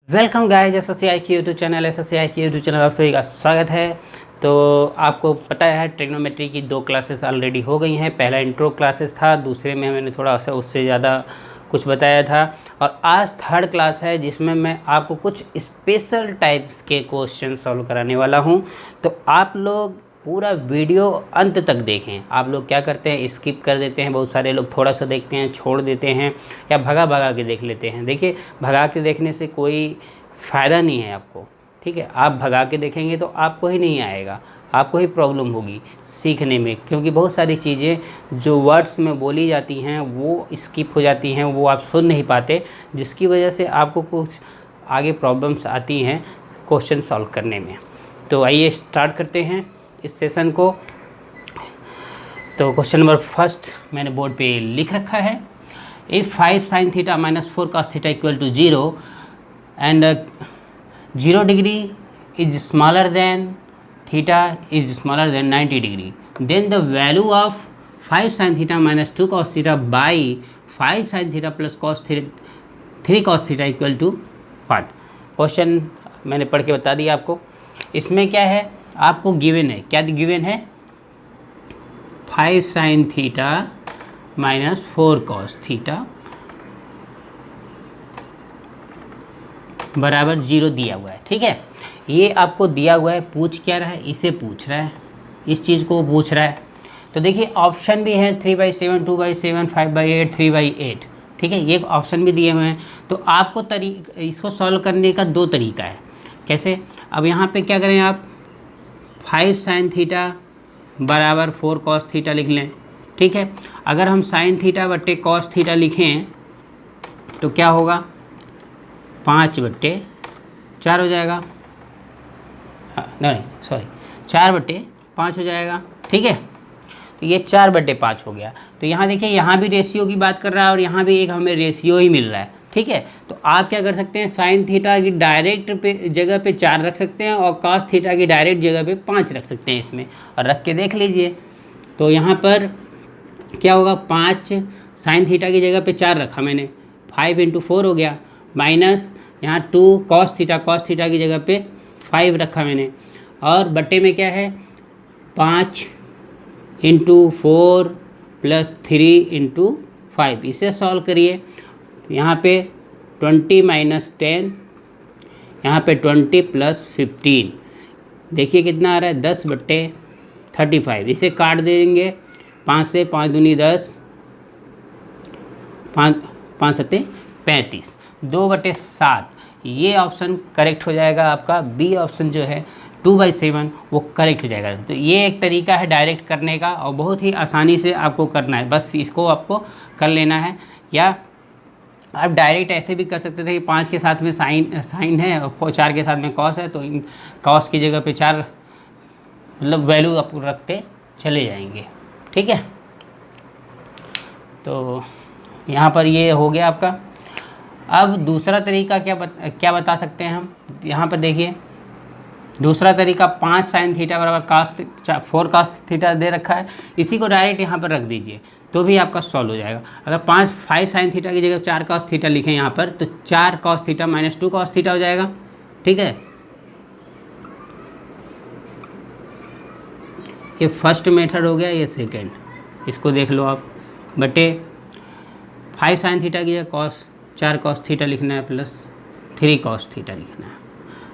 Welcome guys, SSCI की YouTube channel आप सभी का स्वागत है। तो आपको पता है ट्रिग्नोमेट्री की 2 क्लासेस ऑलरेडी हो गई हैं। पहला इंट्रो क्लासेस था, दूसरे में मैंने थोड़ा सा उससे ज़्यादा कुछ बताया था, और आज 3rd क्लास है जिसमें मैं आपको कुछ स्पेशल टाइप्स के क्वेश्चन सॉल्व कराने वाला हूं। तो आप लोग पूरा वीडियो अंत तक देखें। आप लोग क्या करते हैं, स्किप कर देते हैं, बहुत सारे लोग थोड़ा सा देखते हैं, छोड़ देते हैं, या भगा भगा के देख लेते हैं। देखिए, भगा के देखने से कोई फ़ायदा नहीं है आपको, ठीक है। आप भगा के देखेंगे तो आपको ही नहीं आएगा, आपको ही प्रॉब्लम होगी सीखने में, क्योंकि बहुत सारी चीज़ें जो वर्ड्स में बोली जाती हैं वो स्किप हो जाती हैं, वो आप सुन नहीं पाते, जिसकी वजह से आपको कुछ आगे प्रॉब्लम्स आती हैं क्वेश्चन सॉल्व करने में। तो आइए स्टार्ट करते हैं इस सेशन को। तो क्वेश्चन नंबर 1 मैंने बोर्ड पे लिख रखा है। If 5 sin theta minus 4 cos theta equal to 0 and 0 degree is smaller than theta is smaller than 90 degree, then the value of 5 sin theta minus 2 cos theta by 5 sin theta plus three cos theta equal to what. Question मैंने पढ़ के बता दिया आपको। इसमें क्या है, आपको गिवन है, क्या गिवन है, 5 sin theta minus 4 cos theta बराबर 0 दिया हुआ है, ठीक है। ये आपको दिया हुआ है, पूछ क्या रहा है, इसे पूछ रहा है, इस चीज़ को पूछ रहा है। तो देखिए ऑप्शन भी है 3/7, 2/7, 5/8, 3/8, ठीक है। ये ऑप्शन भी दिए हुए हैं। तो आपको इसको सॉल्व करने का 2 तरीका है। कैसे, अब यहाँ पे क्या करें आप, 5 sin थीटा बराबर 4 cos थीटा लिख लें, ठीक है। अगर हम sin थीटा बट्टे cos थीटा लिखें तो क्या होगा, 5/4 हो जाएगा, नहीं सॉरी 4/5 हो जाएगा, ठीक है। तो ये 4/5 हो गया। तो यहाँ देखिए, यहाँ भी रेशियो की बात कर रहा है और यहाँ भी एक हमें रेशियो ही मिल रहा है, ठीक है। तो आप क्या कर सकते हैं, साइन थीटा की डायरेक्ट पे जगह पे 4 रख सकते हैं और कॉस थीटा की डायरेक्ट जगह पे 5 रख सकते हैं इसमें, और रख के देख लीजिए। तो यहाँ पर क्या होगा, 5 साइन थीटा की जगह पे 4 रखा मैंने, 5 × 4 हो गया, माइनस यहाँ 2 कॉस थीटा की जगह पे 5 रखा मैंने, और बट्टे में क्या है, 5 × 4 + 3 × 5। इसे सॉल्व करिए। यहाँ पे 20 - 10, यहाँ पे 20 + 15, देखिए कितना आ रहा है, 10/35। इसे काट देंगे 5 से, 5 दूनी 10, 5 7 35, 2/7। ये ऑप्शन करेक्ट हो जाएगा आपका। बी ऑप्शन जो है 2/7 वो करेक्ट हो जाएगा। तो ये एक तरीका है डायरेक्ट करने का, और बहुत ही आसानी से आपको करना है, बस इसको आपको कर लेना है। या आप डायरेक्ट ऐसे भी कर सकते थे कि 5 के साथ में साइन है और 4 के साथ में कॉस है, तो इन कॉस की जगह पे 4 मतलब वैल्यू आप रखते चले जाएंगे, ठीक है। तो यहाँ पर ये हो गया आपका। अब दूसरा तरीका क्या बता सकते हैं हम, यहाँ पर देखिए दूसरा तरीका, 5 sin थीटा बराबर 4 cos थीटा दे रखा है, इसी को डायरेक्ट यहाँ पर रख दीजिए तो भी आपका सॉल्व हो जाएगा। अगर 5 sin थीटा की जगह 4 cos थीटा लिखें यहाँ पर, तो 4 cos theta minus 2 cos theta हो जाएगा, ठीक है। ये फर्स्ट मेथड हो गया, ये सेकेंड, इसको देख लो आप। बटे 5 sin थीटा की जगह 4 cos थीटा लिखना है प्लस 3 cos थीटा लिखना है।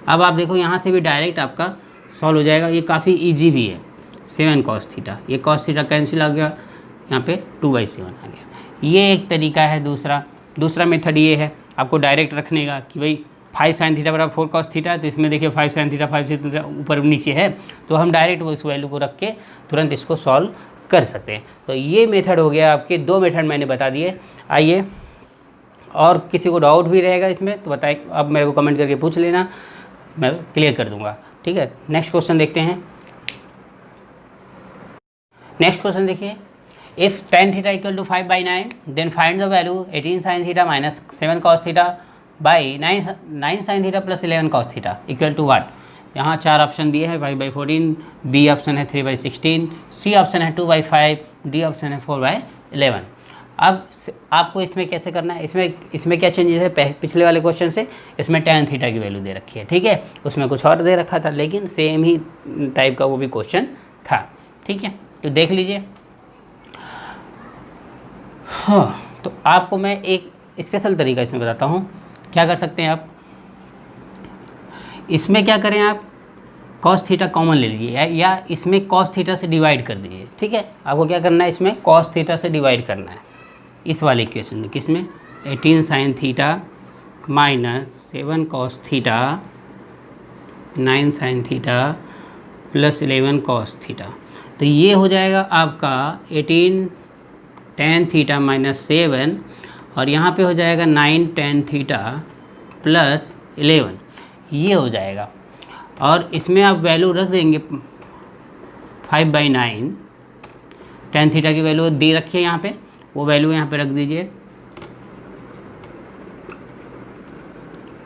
अब आप देखो यहाँ से भी डायरेक्ट आपका सॉल्व हो जाएगा। ये काफ़ी इजी भी है। 7 cos थीटा, ये cos थीटा कैंसिल आ गया, यहाँ पे 2/7 आ गया। ये एक तरीका है। दूसरा मेथड ये है आपको डायरेक्ट रखने का कि भाई 5 sin थीटा बराबर 4 cos थीटा, तो इसमें देखिए 5 sin थीटा 5 थीटा ऊपर नीचे है, तो हम डायरेक्ट वो इस वैल्यू को रख के तुरंत इसको सॉल्व कर सकते हैं। तो ये मेथड हो गया आपके। 2 मेथड मैंने बता दिए। आइए, और किसी को डाउट भी रहेगा इसमें तो बताइए, अब मेरे को कमेंट करके पूछ लेना, मैं क्लियर कर दूंगा, ठीक है। नेक्स्ट क्वेश्चन देखते हैं। नेक्स्ट क्वेश्चन देखिए, if tan theta equal to 5/9 then find the value 18 sin theta minus 7 cos theta by 9 sin theta plus 11 cos theta equal to what. यहाँ 4 ऑप्शन दिए हैं, 5/14, बी ऑप्शन है 3/16, सी ऑप्शन है 2/5, D option है 4/11। अब आपको इसमें कैसे करना है, इसमें क्या चेंजेस है पिछले वाले क्वेश्चन से, इसमें tan थीटा की वैल्यू दे रखी है, ठीक है। उसमें कुछ और दे रखा था, लेकिन सेम ही टाइप का वो भी क्वेश्चन था, ठीक है। तो देख लीजिए। हाँ, तो आपको मैं एक स्पेशल तरीका इसमें बताता हूँ। क्या कर सकते हैं आप, इसमें क्या करें आप, कॉस थीटा कॉमन ले लीजिए या इसमें कॉस थीटा से डिवाइड कर दीजिए, ठीक है। आपको क्या करना है, इसमें कॉस थीटा से डिवाइड करना है इस वाले इक्वेशन में, किसमें, 18 sign theta minus 7 cos theta 9 sign theta plus 11 cos theta. तो ये हो जाएगा आपका 18 tan थीटा माइनस 7 और यहाँ पे हो जाएगा 9 tan थीटा प्लस 11, ये हो जाएगा। और इसमें आप वैल्यू रख देंगे 5/9, tan थीटा की वैल्यू दे रखी है यहाँ पे, वो वैल्यू यहाँ पे रख दीजिए,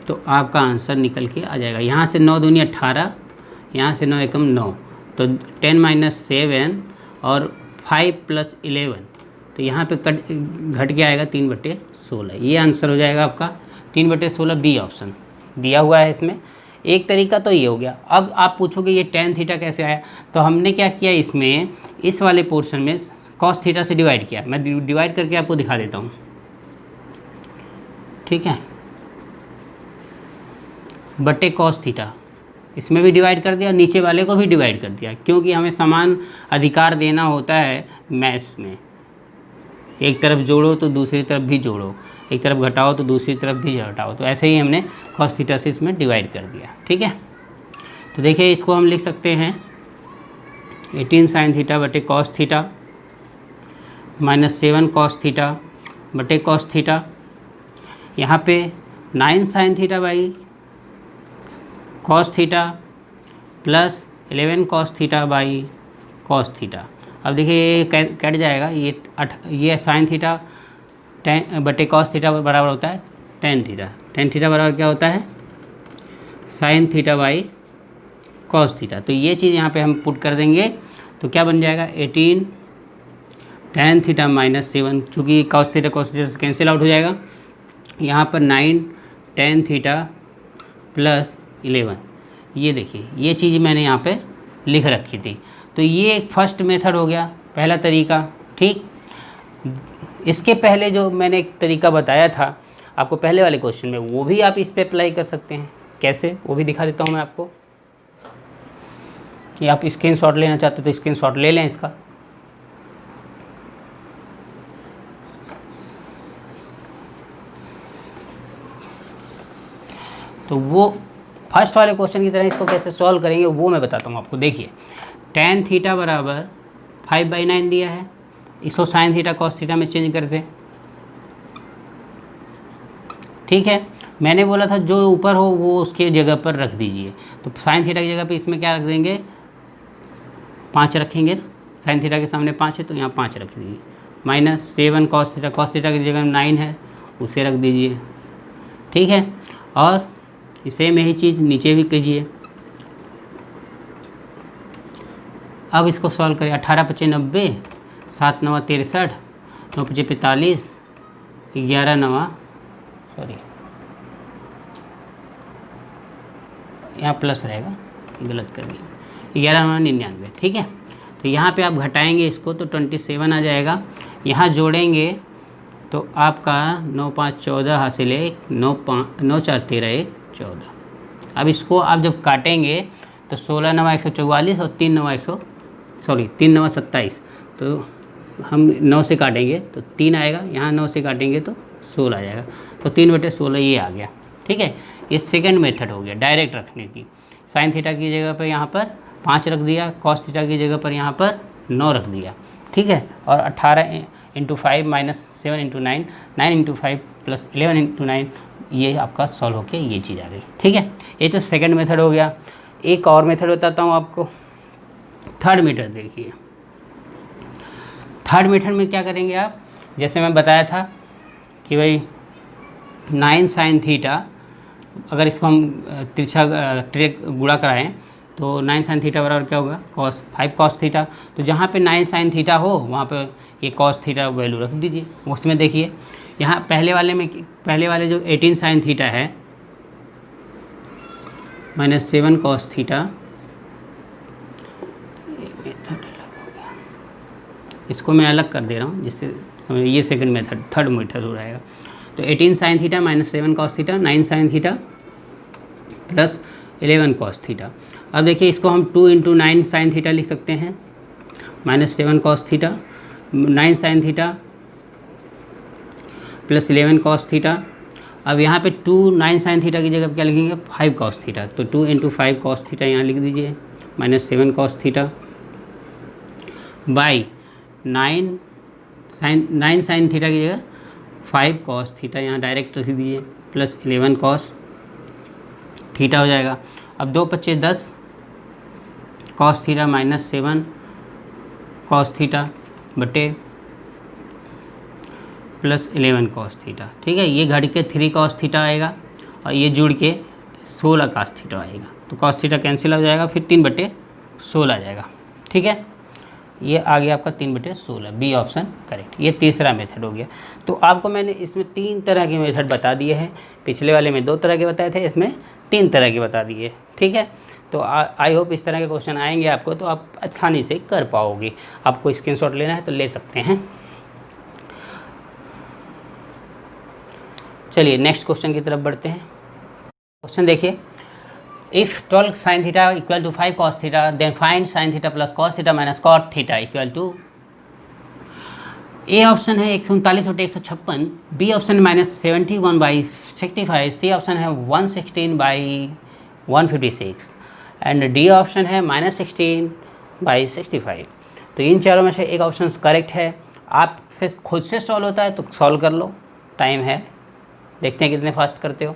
तो आपका आंसर निकल के आ जाएगा। यहाँ से 9 दूनी 18, यहाँ से 9 एकम 9, तो 10 - 7 और 5 + 11, तो यहाँ पे घट के आएगा 3/16। ये आंसर हो जाएगा आपका 3/16, बी ऑप्शन दिया हुआ है इसमें। एक तरीका तो ये हो गया। अब आप पूछोगे ये tan थीटा कैसे आया, तो हमने क्या किया, इसमें इस वाले पोर्शन में कॉस थीटा से डिवाइड किया। मैं डिवाइड करके आपको दिखा देता हूँ, ठीक है, बटे कॉस थीटा, इसमें भी डिवाइड कर दिया, नीचे वाले को भी डिवाइड कर दिया, क्योंकि हमें समान अधिकार देना होता है मैथ्स में। एक तरफ जोड़ो तो दूसरी तरफ भी जोड़ो, एक तरफ घटाओ तो दूसरी तरफ भी घटाओ, तो ऐसे ही हमने कॉस थीटा से इसमें डिवाइड कर दिया, ठीक है। तो देखिए इसको हम लिख सकते हैं 18 साइन थीटा बटे cos theta minus 7 cos theta बटे कॉस थीटा, यहाँ पे 9 sine theta by cos theta plus 11 cos theta by cos theta. अब देखिए ये कट जाएगा, ये साइन थीटा बटे कॉस थीटा बराबर होता है tan थीटा। tan थीटा बराबर क्या होता है, sine theta by cos theta. तो ये चीज़ यहाँ पे हम पुट कर देंगे, तो क्या बन जाएगा 18 tan थीटा माइनस 7, चूँकि कॉस थीटा से कैंसिल आउट हो जाएगा। यहाँ पर 9 tan थीटा प्लस 11, ये देखिए ये चीज़ मैंने यहाँ पे लिख रखी थी। तो ये एक फर्स्ट मेथड हो गया, पहला तरीका, ठीक। इसके पहले जो मैंने एक तरीका बताया था आपको पहले वाले क्वेश्चन में, वो भी आप इस पे अप्लाई कर सकते हैं। कैसे, वो भी दिखा देता हूँ मैं आपको। ये आप स्क्रीनशॉट लेना चाहते हो तो स्क्रीनशॉट ले लें इसका। तो वो फर्स्ट वाले क्वेश्चन की तरह इसको कैसे सॉल्व करेंगे वो मैं बताता हूँ आपको। देखिए tan थीटा बराबर 5/9 दिया है, इसको साइन थीटा कॉस थीटा में चेंज कर दें, ठीक है। मैंने बोला था जो ऊपर हो वो उसके जगह पर रख दीजिए, तो साइन थीटा की जगह पे इसमें क्या रख देंगे, 5 रखेंगे। साइन थीटा के सामने 5 है तो यहाँ 5 रख दीजिए, माइनस 7 कॉस थीटा की जगह 9 है उसे रख दीजिए, ठीक है। और सेम यही चीज़ नीचे भी कीजिए। अब इसको सॉल्व करें, 18 × 5 = 90, 7 × 9 = 63, 9 × 5 = 45, 11 × 9 सॉरी यहाँ प्लस रहेगा, गलत कर दिया, 11 × 9 = 99, ठीक है। तो यहाँ पे आप घटाएंगे इसको तो 27 आ जाएगा। यहाँ जोड़ेंगे तो आपका 9 × 5 = 14 हासिल है, 9 × 4 = 13, 1 = 14। अब इसको आप जब काटेंगे तो 16 × 9 = 144 और 3 × 9 = 27, तो हम 9 से काटेंगे तो 3 आएगा, यहाँ 9 से काटेंगे तो 16 आ जाएगा, तो 3/16 ये आ गया, ठीक है। ये सेकंड मेथड हो गया डायरेक्ट रखने की। साइन थीटा की जगह पर यहाँ पर 5 रख दिया, कॉस थीटा की जगह पर यहाँ पर 9 रख दिया, ठीक है। और 18 × 5 - 7 × 9, 9 × 5 + 11 × 9, ये आपका सॉल्व होके ये चीज़ आ गई, ठीक है। ये तो सेकंड मेथड हो गया। एक और मेथड बताता हूँ आपको, थर्ड मेथड देखिए। थर्ड मेथड में क्या करेंगे आप, जैसे मैं बताया था कि भाई 9 साइन थीटा, अगर इसको हम तिरछा ट्रेक गुणा कराएं तो 9 साइन थीटा बराबर क्या होगा, कॉस 5 कॉस थीटा। तो जहाँ पे 9 साइन थीटा हो वहाँ पे ये कॉस थीटा वैल्यू रख दीजिए। उसमें देखिए यहाँ पहले वाले जो 18 साइन थीटा है -7 कॉस थीटा, मेथड अलग हो गया, इसको मैं अलग कर दे रहा हूँ जिससे समझ, ये सेकंड मेथड, थर्ड मेथड हो जाएगा। तो 18 sine theta -7 cos theta, 9 sign theta plus 11 cos theta. अब देखिए इसको हम 2 × 9 साइन थीटा लिख सकते हैं, -7 cos theta, 9 sign theta plus 11 cos theta. अब यहाँ पे 2 9 साइन थीटा की जगह क्या लिखेंगे, 5 कॉस थीटा। तो 2 × 5 कॉस थीटा यहाँ लिख दीजिए, -7 cos theta by 9 sign theta की जगह 5 कॉस थीटा यहाँ डायरेक्ट रख दीजिए, प्लस 11 कॉस थीटा हो जाएगा। अब 2 × 5 = 10 कॉस थीटा -7 कॉस थीटा बटे प्लस 11 कॉस थीटा। ठीक है, ये घट के 3 कॉस थीटा आएगा और ये जुड़ के 16 कॉस थीटा आएगा। तो कॉस थीटा कैंसिल हो जाएगा, फिर 3/16 आ जाएगा। ठीक है, ये आ गया आपका 3/16, बी ऑप्शन करेक्ट। ये तीसरा मेथड हो गया। तो आपको मैंने इसमें 3 तरह के मेथड बता दिए हैं। पिछले वाले में 2 तरह के बताए थे, इसमें 3 तरह के बता दिए। ठीक है, तो आई होप इस तरह के क्वेश्चन आएंगे आपको तो आप आसानी से कर पाओगे। आपको स्क्रीनशॉट लेना है तो ले सकते हैं। चलिए नेक्स्ट क्वेश्चन की तरफ बढ़ते हैं। क्वेश्चन देखिए, if 12 sine theta equal to 5 cos theta then find sine theta plus cos theta minus cot theta equal to. A option है 139/156, बी ऑप्शन -71/65, सी ऑप्शन है 116/156 एंड डी ऑप्शन है -16/65। तो इन चारों में से एक ऑप्शन करेक्ट है। आपसे खुद से सॉल्व होता है तो सॉल्व कर लो, टाइम है, देखते हैं कितने फास्ट करते हो।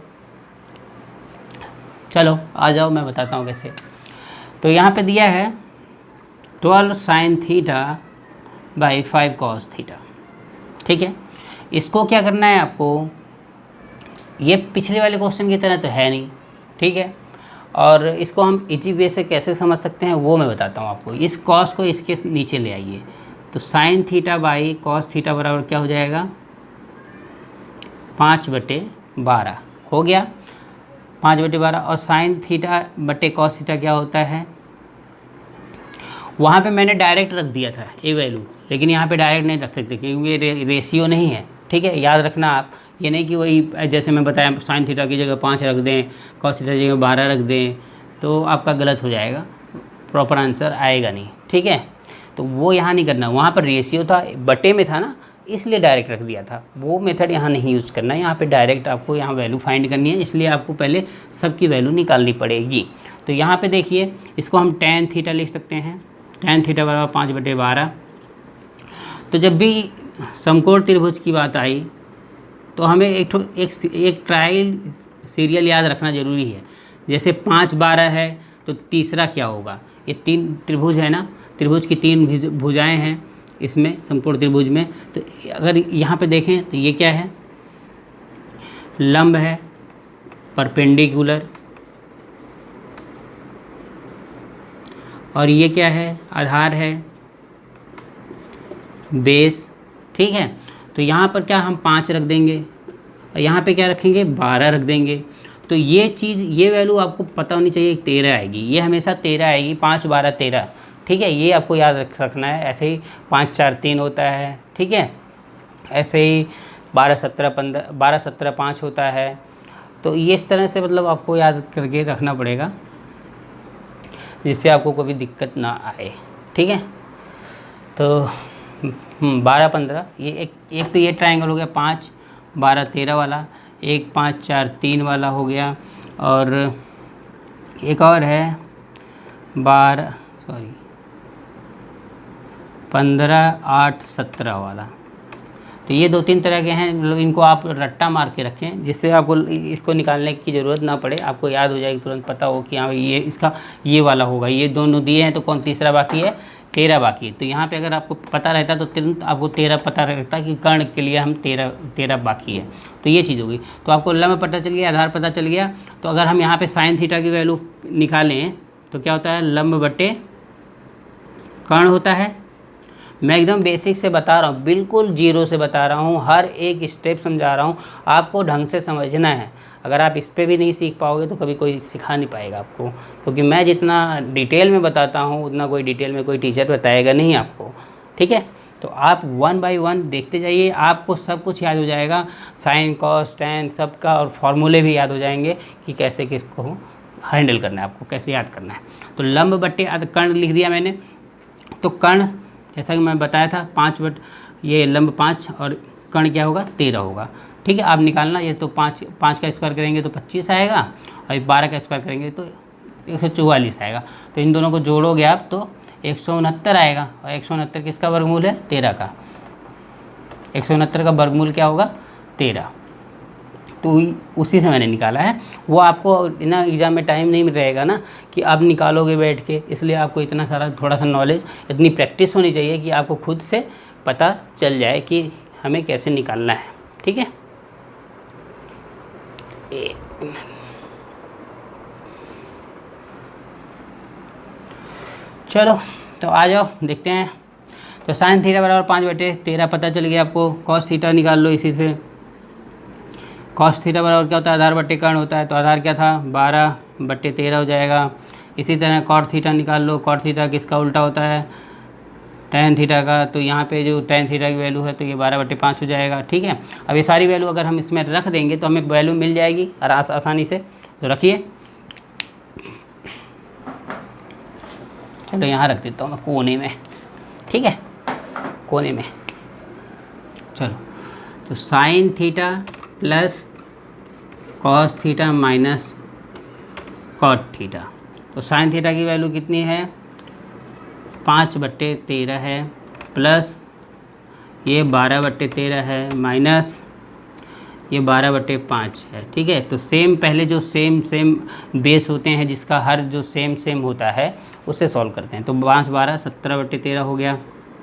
चलो आ जाओ, मैं बताता हूँ कैसे। तो यहाँ पे दिया है 12 sine theta by 5 cos theta. ठीक है, इसको क्या करना है आपको, ये पिछले वाले क्वेश्चन की तरह तो है नहीं। ठीक है, और इसको हम इजी वे से कैसे समझ सकते हैं वो मैं बताता हूँ आपको। इस कॉस को इसके नीचे ले आइए, तो sine theta by cos theta बराबर क्या हो जाएगा, 5/12 हो गया, 5/12। और साइन थीटा बटे कॉस थीटा क्या होता है, वहाँ पे मैंने डायरेक्ट रख दिया था ए वैल्यू, लेकिन यहाँ पे डायरेक्ट नहीं रख सकते क्योंकि ये रेशियो नहीं है। ठीक है, याद रखना आप, ये नहीं कि वही जैसे मैं बताया साइन थीटा की जगह 5 रख दें, कॉस थीटा की जगह 12 रख दें, तो आपका गलत हो जाएगा, प्रॉपर आंसर आएगा नहीं। ठीक है, तो वो यहाँ नहीं करना, वहाँ पर रेशियो था, बटे में था ना, इसलिए डायरेक्ट रख दिया था। वो मेथड यहाँ नहीं यूज़ करना है, यहाँ पे डायरेक्ट आपको यहाँ वैल्यू फाइंड करनी है, इसलिए आपको पहले सबकी वैल्यू निकालनी पड़ेगी। तो यहाँ पे देखिए, इसको हम tan थीटा लिख सकते हैं, tan थीटा बराबर 5/12। तो जब भी समकोण त्रिभुज की बात आई तो हमें एक ट्रायल सीरियल याद रखना ज़रूरी है। जैसे 5/12 है तो तीसरा क्या होगा, ये 3 त्रिभुज है ना, त्रिभुज की 3 भुजाएँ हैं इसमें समकोण त्रिभुज में। तो अगर यहाँ पे देखें तो ये क्या है, लंब है, परपेंडिकुलर, और ये क्या है, आधार है, बेस। ठीक है, तो यहाँ पर क्या हम 5 रख देंगे और यहाँ पे क्या रखेंगे, 12 रख देंगे। तो ये चीज़, ये वैल्यू आपको पता होनी चाहिए, 13 आएगी, ये हमेशा 13 आएगी, 5 12 13। ठीक है, ये आपको याद रखना है। ऐसे ही 5 4 3 होता है। ठीक है, ऐसे ही 12 17 5 होता है। तो ये इस तरह से मतलब आपको याद करके रखना पड़ेगा जिससे आपको कोई दिक्कत ना आए। ठीक है, तो 12 15, ये एक तो ये ट्रायंगल हो गया 5 12 13 वाला, एक 5 4 3 वाला हो गया, और एक और है 15 8 17 वाला। तो ये 2-3 तरह के हैं, मतलब इनको आप रट्टा मार के रखें जिससे आपको इसको निकालने की ज़रूरत ना पड़े, आपको याद हो जाएगी, तुरंत पता हो कि हाँ ये इसका ये वाला होगा। ये दोनों दिए हैं तो कौन तीसरा बाकी है, 13 बाकी है। तो यहाँ पे अगर आपको पता रहता तो तुरंत आपको 13 पता रहता कि कर्ण के लिए हम 13 बाकी है। तो ये चीज़ होगी। तो आपको लंब पता चल गया, आधार पता चल गया। तो अगर हम यहाँ पर साइन थीटा की वैल्यू निकालें तो क्या होता है, लंब बटे कर्ण होता है। मैं एकदम बेसिक से बता रहा हूँ, बिल्कुल जीरो से बता रहा हूँ, हर एक स्टेप समझा रहा हूँ, आपको ढंग से समझना है। अगर आप इस पे भी नहीं सीख पाओगे तो कभी कोई सिखा नहीं पाएगा आपको, क्योंकि मैं जितना डिटेल में बताता हूँ उतना कोई डिटेल में कोई टीचर बताएगा नहीं आपको, ठीक है। तो आप 1 बाय 1 देखते जाइए, आपको सब कुछ याद हो जाएगा, साइन कॉस टेन सबका, और फार्मूले भी याद हो जाएंगे कि कैसे किसको हैंडल करना है, आपको कैसे याद करना है। तो लंब बट्टे कर्ण लिख दिया मैंने। तो कर्ण जैसा कि मैं बताया था 5 बट, ये लंब 5 और कर्ण क्या होगा 13 होगा, ठीक है। आप निकालना, ये तो 5 का स्क्वायर करेंगे तो 25 आएगा, और 12 का स्क्वायर करेंगे तो 144 आएगा। तो इन दोनों को जोड़ोगे आप तो 169 आएगा, और 169 किसका वर्गमूल है, 13 का। 169 का वर्गमूल क्या होगा, 13। तो उसी से मैंने निकाला है। वो आपको ना एग्ज़ाम में टाइम नहीं रहेगा ना कि आप निकालोगे बैठ के, इसलिए आपको इतना सारा थोड़ा सा नॉलेज, इतनी प्रैक्टिस होनी चाहिए कि आपको खुद से पता चल जाए कि हमें कैसे निकालना है, ठीक है। चलो तो आ जाओ देखते हैं। तो साइन थीटा बराबर 5/13 पता चल गया आपको। कॉस थीटा निकाल लो इसी से। कॉस थीटा बराबर क्या होता है, आधार बट्टे कर्ण होता है, तो आधार क्या था 12/13 हो जाएगा। इसी तरह कॉट थीटा निकाल लो। कॉट थीटा किसका उल्टा होता है, टेन थीटा का। तो यहाँ पे जो टेन थीटा की वैल्यू है तो ये 12/5 हो जाएगा, ठीक है। अब ये सारी वैल्यू अगर हम इसमें रख देंगे तो हमें वैल्यू मिल जाएगी आसानी से। तो रखिए, चलो यहाँ रख देता हूँ मैं कोने में, ठीक है, कोने में। चलो तो sine theta plus cos theta minus cot theta. तो साइन थीटा की वैल्यू कितनी है 5/13 है, प्लस ये 12/13 है, माइनस ये 12/5 है, ठीक है। तो सेम पहले जो सेम बेस होते हैं जिसका हर जो सेम होता है उससे सॉल्व करते हैं। तो 5 12 17/13 हो गया,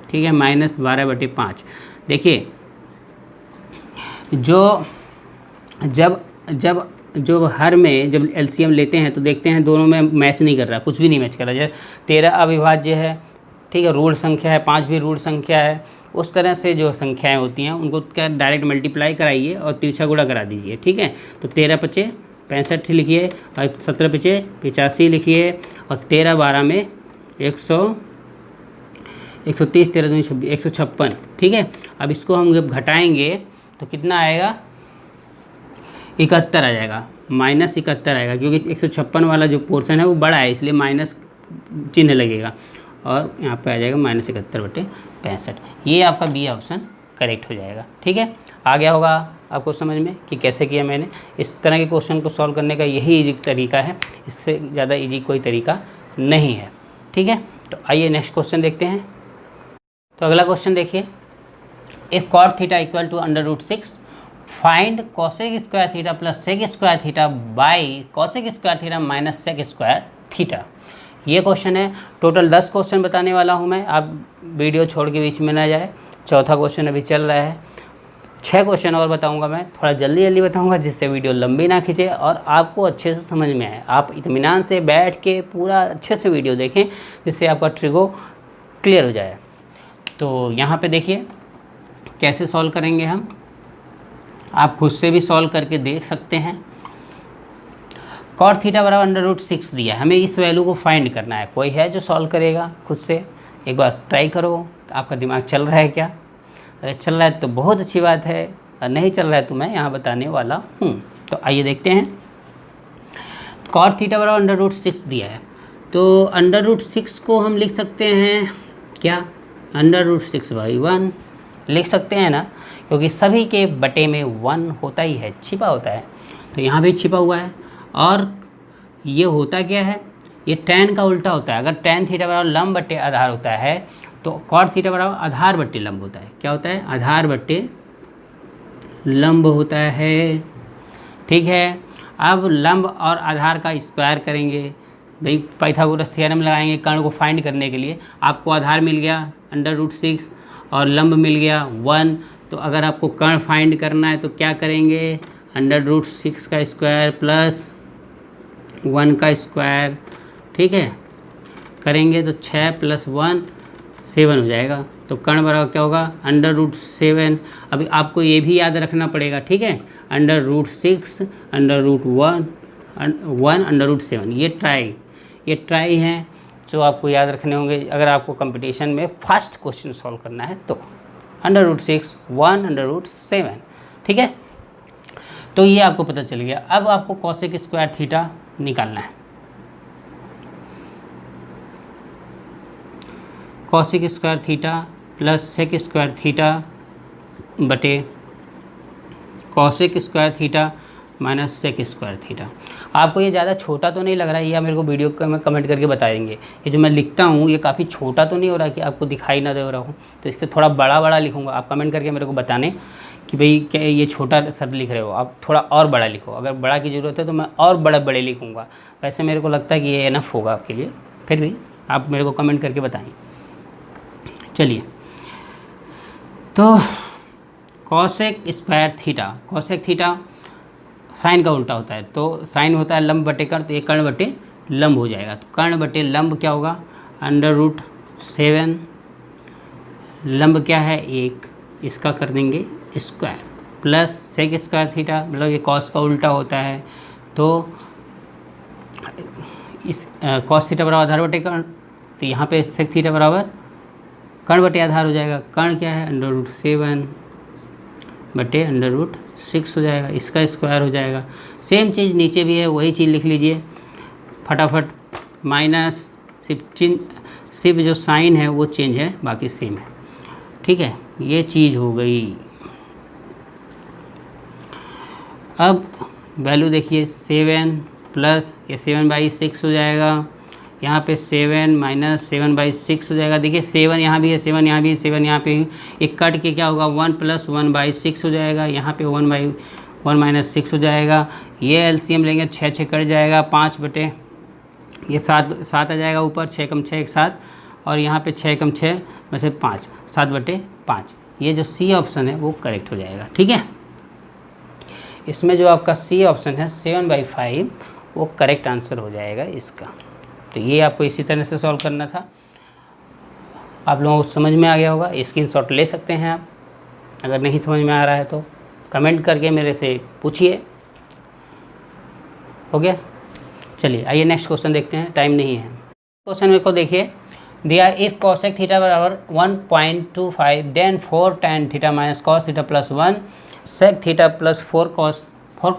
ठीक है, माइनस 12/5। देखिए जब हर में जब एलसीएम लेते हैं तो देखते हैं दोनों में मैच नहीं कर रहा, कुछ भी नहीं मैच कर रहा। जैसे 13 अविभाज्य है, ठीक है, रूढ़ संख्या है, 5 भी रूढ़ संख्या है। उस तरह से जो संख्याएं होती हैं उनको क्या डायरेक्ट मल्टीप्लाई कराइए और तिरछा गुणा करा दीजिए, ठीक है। तो 13 × 5 = 65 लिखिए, और 17 × 5 = 85 लिखिए, और 13 12 में 130 13 2 26 156, ठीक है। अब इसको हम जब घटाएंगे तो कितना आएगा 71 आ जाएगा, माइनस 71 आएगा, क्योंकि 156 वाला जो पोर्शन है वो बड़ा है इसलिए माइनस चिन्ह लगेगा, और यहाँ पे आ जाएगा -71/65। ये आपका बी ऑप्शन करेक्ट हो जाएगा, ठीक है। आ गया होगा आपको समझ में कि कैसे किया मैंने। इस तरह के क्वेश्चन को सॉल्व करने का यही इजी तरीका है, इससे ज़्यादा इजी कोई तरीका नहीं है, ठीक है। तो आइए नेक्स्ट क्वेश्चन देखते हैं। तो अगला क्वेश्चन देखिए, if cot theta equal to √6 find cosec square theta plus sec square theta by cosec square theta minus sec square theta. ये क्वेश्चन है। टोटल 10 क्वेश्चन बताने वाला हूँ मैं, आप वीडियो छोड़ के बीच में ना जाए। चौथा क्वेश्चन अभी चल रहा है, 6 क्वेश्चन और बताऊँगा मैं, थोड़ा जल्दी बताऊँगा जिससे वीडियो लंबी ना खींचे और आपको अच्छे से समझ में आए। आप इत्मीनान से बैठ के पूरा अच्छे से वीडियो देखें जिससे आपका ट्रिगो क्लियर हो जाए। तो यहाँ पे देखिए कैसे सॉल्व करेंगे हम, आप खुद से भी सॉल्व करके देख सकते हैं। कॉट थीटा बराबर √6 दिया है, हमें इस वैल्यू को फाइंड करना है। कोई है जो सॉल्व करेगा खुद से? एक बार ट्राई करो, आपका दिमाग चल रहा है क्या? अगर चल रहा है तो बहुत अच्छी बात है, और नहीं चल रहा है तो मैं यहाँ बताने वाला हूँ। तो आइए देखते हैं। कॉट थीटा बराबर √6 दिया है, तो √6 को हम लिख सकते हैं क्या, √6/1 लिख सकते हैं ना, क्योंकि सभी के बटे में 1 होता ही है, छिपा होता है। तो यहाँ भी छिपा हुआ है। और ये होता क्या है, ये tan का उल्टा होता है। अगर tan थीटा बराबर लंब बट्टे आधार होता है तो cot थीटा बराबर आधार बट्टे लंब होता है। क्या होता है? आधार बट्टे लंब होता है, ठीक है। अब लंब और आधार का स्क्वायर करेंगे, भाई पाइथागोरस थ्योरम लगाएंगे कर्ण को फाइंड करने के लिए। आपको आधार मिल गया √6 और लंब मिल गया 1। तो अगर आपको कर्ण फाइंड करना है तो क्या करेंगे, √6 का स्क्वायर प्लस 1 का स्क्वायर, ठीक है, करेंगे तो 6 + 1 7 हो जाएगा। तो कर्ण बराबर क्या होगा, √7। अभी आपको ये भी याद रखना पड़ेगा, ठीक है, √6 √1 √7। ये ट्राई हैं जो आपको याद रखने होंगे अगर आपको कंपटीशन में फर्स्ट क्वेश्चन सॉल्व करना है तो। √6 1 √7, ठीक है। तो ये आपको पता चल गया। अब आपको कॉसेक स्क्वायर थीटा निकालना है। Cosec square theta plus sec square theta बटे cosec square theta minus sec square theta. आपको ये ज़्यादा छोटा तो नहीं लग रहा है, या मेरे को वीडियो में कमेंट करके बताएंगे। ये जो मैं लिखता हूँ ये काफ़ी छोटा तो नहीं हो रहा कि आपको दिखाई ना दे रहा हूँ, तो इससे थोड़ा बड़ा लिखूँगा। आप कमेंट करके मेरे को बताने कि भाई क्या ये छोटा सर लिख रहे हो, आप थोड़ा और बड़ा लिखो। अगर बड़ा की ज़रूरत है तो मैं और बड़े लिखूँगा। वैसे मेरे को लगता है कि ये इनफ होगा आपके लिए, फिर भी आप मेरे को कमेंट करके बताएँ। चलिए, तो कॉसेक स्क्वायर थीटा साइन का उल्टा होता है। तो साइन होता है लंब बटे कर्ण, तो ये कर्ण बटे लंब हो जाएगा। तो कर्ण बटे लंब क्या होगा, √7। लंब क्या है 1, इसका कर देंगे square, plus sec square theta, मतलब ये कॉस का उल्टा होता है। तो इस कॉस थीटा बराबर आधार बटे कर्ण, तो यहाँ पे सेक थीटा बराबर कर्ण बटे आधार हो जाएगा। कर्ण क्या है, √7 बटे √6 हो जाएगा, इसका स्क्वायर हो जाएगा। सेम चीज़ नीचे भी है, वही चीज़ लिख लीजिए फटाफट। माइनस सिर्फ जो साइन है वो चेंज है, बाकी सेम है, ठीक है। ये चीज़ हो गई। अब वैल्यू देखिए, 7 प्लस ये 7/6 हो जाएगा। यहाँ पे 7 माइनस 7/6 हो जाएगा। देखिए 7 यहाँ भी है, 7 यहाँ भी है, 7 यहाँ पे एक कट के क्या होगा, 1 + 1/6 हो जाएगा। यहाँ पे 1/1 - 6 हो जाएगा। ये एलसीएम लेंगे, 6 कट जाएगा, 5 बटे ये 7 आ जाएगा ऊपर, 6 × 6 = 7, और यहाँ पे 6 × 6 वैसे 5, 7/5। ये जो सी ऑप्शन है वो करेक्ट हो जाएगा, ठीक है। इसमें जो आपका सी ऑप्शन है 7/5 वो करेक्ट आंसर हो जाएगा इसका। तो ये आपको इसी तरह से सॉल्व करना था। आप लोगों को समझ में आ गया होगा। स्क्रीनशॉट ले सकते हैं आप, अगर नहीं समझ में आ रहा है तो कमेंट करके मेरे से पूछिए। हो गया, चलिए आइए नेक्स्ट क्वेश्चन देखते हैं, टाइम नहीं है। क्वेश्चन मेरे को देखिए, दिया इफ कॉसेक थीटा बराबर 1.25 then 4 tan theta minus cos theta plus 1 sec theta plus 4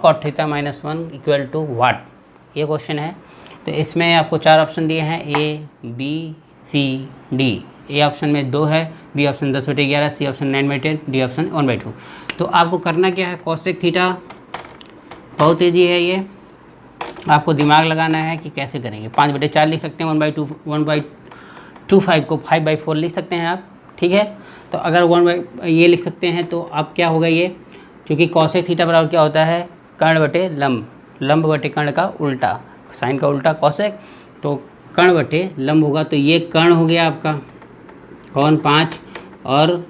cot theta minus 1 equal to what. ये क्वेश्चन है। तो इसमें आपको 4 ऑप्शन दिए हैं, A B C D. A option में 2 है, B option 10/11, C option 9/10, D option 1/2। तो आपको करना क्या है, कॉसेक थीटा बहुत ईजी है। ये आपको दिमाग लगाना है कि कैसे करेंगे। 5/4 लिख सकते हैं, 1/25 को 5/4 लिख सकते हैं आप, ठीक है। तो अगर ये लिख सकते हैं तो आप क्या होगा, ये क्योंकि कॉसेक थीटा बराबर क्या होता है, कर्ण बटे लंब, लंब बटे कर्ण का उल्टा, साइन का उल्टा कॉसेक, तो कर्ण बटे लंब होगा। तो ये कर्ण हो गया आपका कौन 5, और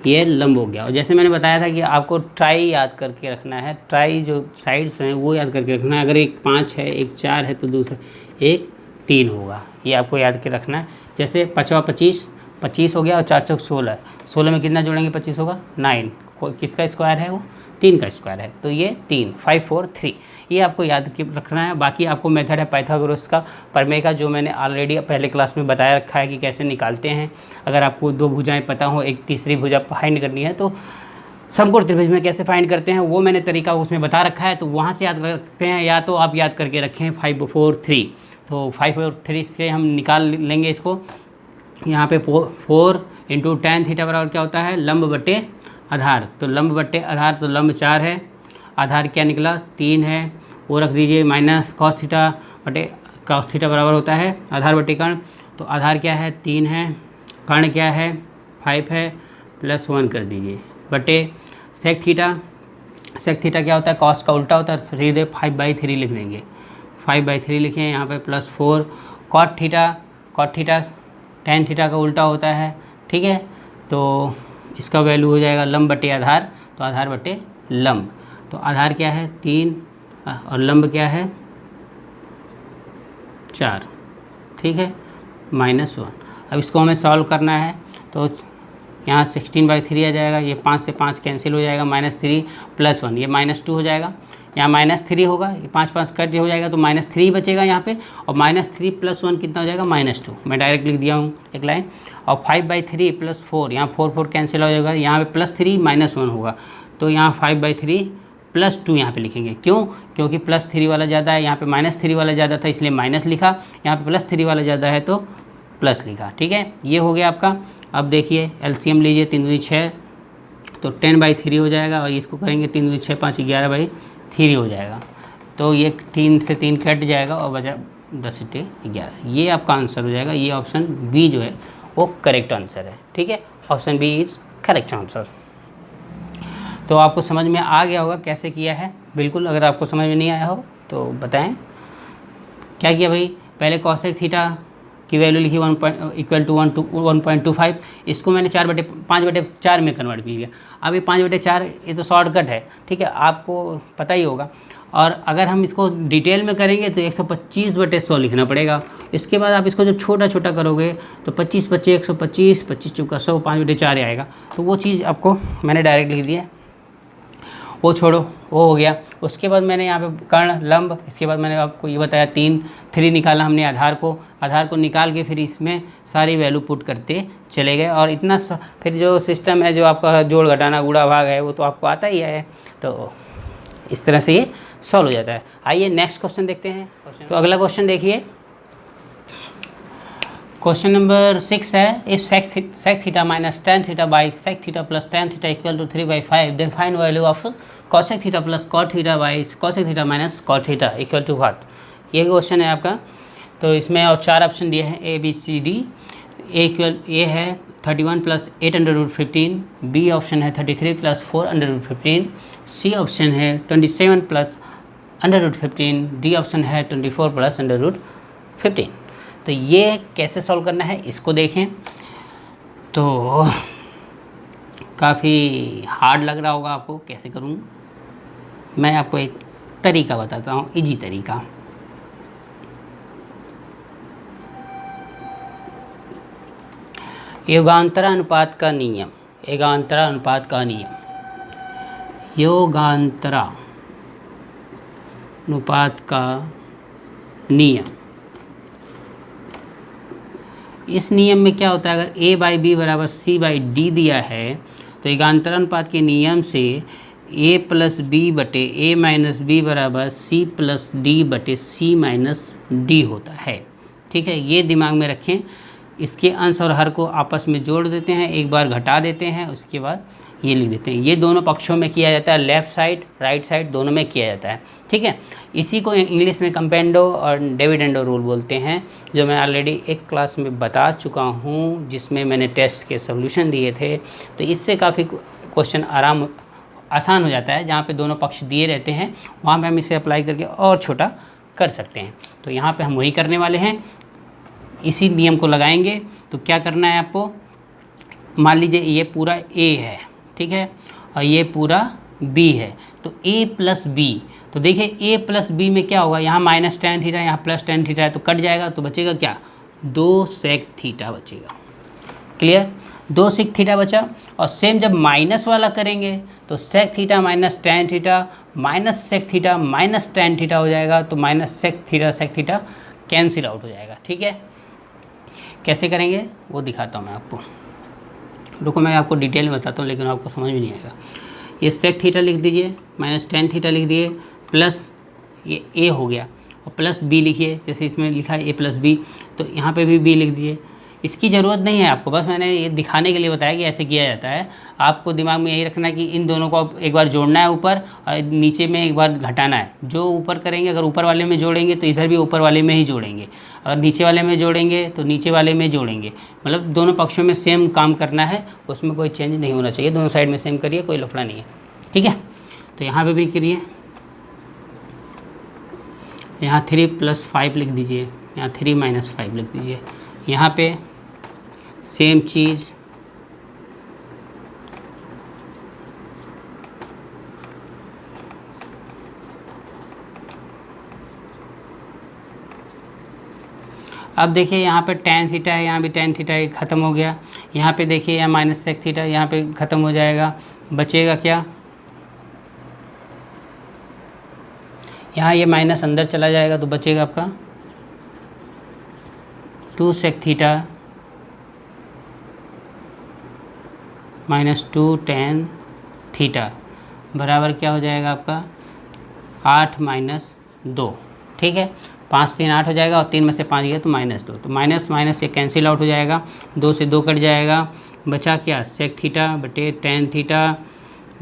ये लंब हो गया। और जैसे मैंने बताया था कि आपको ट्राई याद करके रखना है, ट्राई जो साइड्स हैं वो याद करके रखना है। अगर एक 5 है, एक 4 है, तो दूसरा एक 3 होगा, ये आपको याद के रखना है। जैसे 5 × 25 हो गया, और 4 × 16, 16 में कितना जोड़ेंगे, 25 होगा, 9। किसका स्क्वायर है वो, 3 का स्क्वायर है। तो ये 3, 5 4 3, ये आपको याद रखना है। बाकी आपको मेथड है पाइथागोरस का, प्रमेय का, जो मैंने ऑलरेडी पहले क्लास में बताया रखा है कि कैसे निकालते हैं। अगर आपको 2 भुजाएं पता हो, एक तीसरी भुजा फाइंड करनी है, तो समकोण त्रिभुज में कैसे फाइंड करते हैं वो मैंने तरीका उसमें बता रखा है, तो वहाँ से याद रखते हैं, या तो आप याद करके रखें 5 4 3। तो 5 4 3 से हम निकाल लेंगे इसको। यहाँ पे 4 × tan थीटा बराबर क्या होता है, लंब बटे आधार। तो लंब बटे आधार, तो लंब 4 है, आधार क्या निकला 3 है, वो रख दीजिए, माइनस कॉस थीटा बटे कॉस थीटा बराबर होता है आधार बटे कर्ण। तो आधार क्या है 3 है, कर्ण क्या है 5 है, प्लस 1 कर दीजिए, बटे सेक थीटा। सेक थीटा क्या होता है, कॉस का उल्टा होता है, सीधे 5/3 लिख देंगे, 5/3 लिखें यहाँ पे, plus 4 cot theta tan theta का उल्टा होता है, ठीक है। तो इसका वैल्यू हो जाएगा लंब बटे आधार, तो आधार बटे लंब। तो आधार क्या है 3 और लंब क्या है 4, ठीक है, -1। अब इसको हमें सॉल्व करना है, तो यहाँ 16/3 आ जाएगा, ये 5 से 5 कैंसिल हो जाएगा, -3 + 1 ये -2 हो जाएगा, यहाँ -3 होगा, ये 5 5 कट हो जाएगा तो -3 बचेगा यहाँ पे, और -3 + 1 कितना हो जाएगा, -2। मैं डायरेक्ट लिख दिया हूँ एक लाइन। और 5/3 + 4, यहाँ 4 4 कैंसिल हो जाएगा, यहाँ पे +3 -1 होगा, तो यहाँ 5/3 + 2 यहाँ पे लिखेंगे। क्यों? क्योंकि +3 वाला ज़्यादा है, यहाँ पे -3 वाला ज़्यादा था इसलिए माइनस लिखा, यहाँ पे +3 वाला ज़्यादा है तो प्लस लिखा। ठीक है, ये हो गया आपका। अब देखिए एलसीएम लीजिए, 3 दूनी 6 तो 10/3 हो जाएगा, और इसको करेंगे 3 दूनी 6 5 11/3 हो जाएगा, तो ये 3 से 3 कट जाएगा और बचा 10 × 11। ये आपका आंसर हो जाएगा। ये ऑप्शन बी जो है वो करेक्ट आंसर है। ठीक है, option B is correct answer. तो आपको समझ में आ गया होगा कैसे किया है। बिल्कुल, अगर आपको समझ में नहीं आया हो तो बताएं क्या किया भाई। पहले कॉसेक थीटा की वैल्यू लिखी 1 = 125, इसको मैंने 5/4 में कन्वर्ट कर लिया। अब ये 5/4 ये तो शॉर्टकट है, ठीक है, आपको पता ही होगा। और अगर हम इसको डिटेल में करेंगे तो 125/100 लिखना पड़ेगा। इसके बाद आप इसको जब छोटा छोटा करोगे तो 25 × 25 125, 25 × 100 5/4 आएगा। तो वो चीज़ आपको मैंने डायरेक्ट लिख दिया, वो छोड़ो, वो हो गया। उसके बाद मैंने यहाँ पे कर्ण लंब, इसके बाद मैंने आपको ये बताया 3 निकाला हमने आधार को निकाल के फिर इसमें सारी वैल्यू पुट करते चले गए। और इतना फिर जो सिस्टम है, जो आपका जोड़ घटाना गुणा भाग है, वो तो आपको आता ही है। तो इस तरह से ये सॉल्व हो जाता है। आइए नेक्स्ट क्वेश्चन देखते हैं। तो अगला क्वेश्चन देखिए, क्वेश्चन नंबर 6 है, if sec θ - tan θ by sec θ plus tan θ = 3/5, then find value of cosec θ plus cot θ by cosec θ minus cot θ equal to what। ये क्वेश्चन है आपका। तो इसमें और 4 ऑप्शन दिए हैं, ABCD। ए है 31 + 8√15, बी ऑप्शन है 33 + 4√15, सी ऑप्शन है 27 + √15, डी ऑप्शन है 24 + √15। तो ये कैसे सॉल्व करना है इसको देखें। तो काफ़ी हार्ड लग रहा होगा आपको, कैसे करूँ मैं आपको एक तरीका बताता हूँ, इजी तरीका। योगांतरा अनुपात का नियम, योगांतरा अनुपात का नियम, योगांतरा अनुपात का नियम। इस नियम में क्या होता है, अगर a/b = c/d दिया है तो योगांतरा अनुपात के नियम से a + b बटे a - b = c + d बटे c - d होता है। ठीक है, ये दिमाग में रखें। इसके अंश और हर को आपस में जोड़ देते हैं, एक बार घटा देते हैं, उसके बाद ये लिख देते हैं। ये दोनों पक्षों में किया जाता है, लेफ़्ट साइड राइट साइड दोनों में किया जाता है। ठीक है, इसी को इंग्लिश में कंपेंडो और डिविडेंडो रूल बोलते हैं, जो मैं ऑलरेडी एक क्लास में बता चुका हूँ, जिसमें मैंने टेस्ट के सॉल्यूशन दिए थे। तो इससे काफ़ी क्वेश्चन आसान हो जाता है। जहाँ पे दोनों पक्ष दिए रहते हैं वहाँ पे हम इसे अप्लाई करके और छोटा कर सकते हैं। तो यहाँ पे हम वही करने वाले हैं, इसी नियम को लगाएंगे। तो क्या करना है आपको, मान लीजिए ये पूरा A है, ठीक है, और ये पूरा B है, तो A + B। तो देखिए A + B में क्या होगा, यहाँ -tan θ, यहाँ +tan θ है, तो कट जाएगा, तो बचेगा क्या, 2 sec θ बचेगा। क्लियर, 2 sec θ बचा। और सेम जब माइनस वाला करेंगे तो sec θ - tan θ -sec θ - tan θ हो जाएगा, तो -sec θ कैंसिल आउट हो जाएगा। ठीक है, कैसे करेंगे वो दिखाता हूँ मैं आपको। रुको मैं आपको डिटेल में बताता हूँ, लेकिन आपको समझ में नहीं आएगा। ये sec θ लिख दीजिए, -tan θ लिख दिए, प्लस ये a हो गया, और प्लस b लिखिए, जैसे इसमें लिखा है a + b, तो यहाँ पे भी b लिख दीजिए। इसकी ज़रूरत नहीं है आपको, बस मैंने ये दिखाने के लिए बताया कि ऐसे किया जाता है। आपको दिमाग में यही रखना है कि इन दोनों को एक बार जोड़ना है ऊपर, और नीचे में एक बार घटाना है। जो ऊपर करेंगे, अगर ऊपर वाले में जोड़ेंगे तो इधर भी ऊपर वाले में ही जोड़ेंगे, अगर नीचे वाले में जोड़ेंगे तो नीचे वाले में जोड़ेंगे। मतलब दोनों पक्षों में सेम काम करना है, उसमें कोई चेंज नहीं होना चाहिए। दोनों साइड में सेम करिए, कोई लफड़ा नहीं है। ठीक है, तो यहाँ पर भी करिए, यहाँ 3 + 5 लिख दीजिए, यहाँ 3 - 5 लिख दीजिए। यहाँ पे सेम चीज़, अब देखिए यहाँ पे tan थीटा है, यहाँ भी tan थीटा है, ख़त्म हो गया। यहाँ पे देखिए यहाँ माइनस सेक थीटा यहाँ पे ख़त्म हो जाएगा। बचेगा क्या, यहाँ ये माइनस अंदर चला जाएगा तो बचेगा आपका 2 sec theta minus 2 tan theta बराबर क्या हो जाएगा आपका 8 माइनस 2। ठीक है, 5 3 8 हो जाएगा और 3 में से 5 गया तो -2, तो माइनस माइनस ये कैंसिल आउट हो जाएगा, 2 से 2 कट जाएगा। बचा क्या, सेक थीटा बटे tan थीटा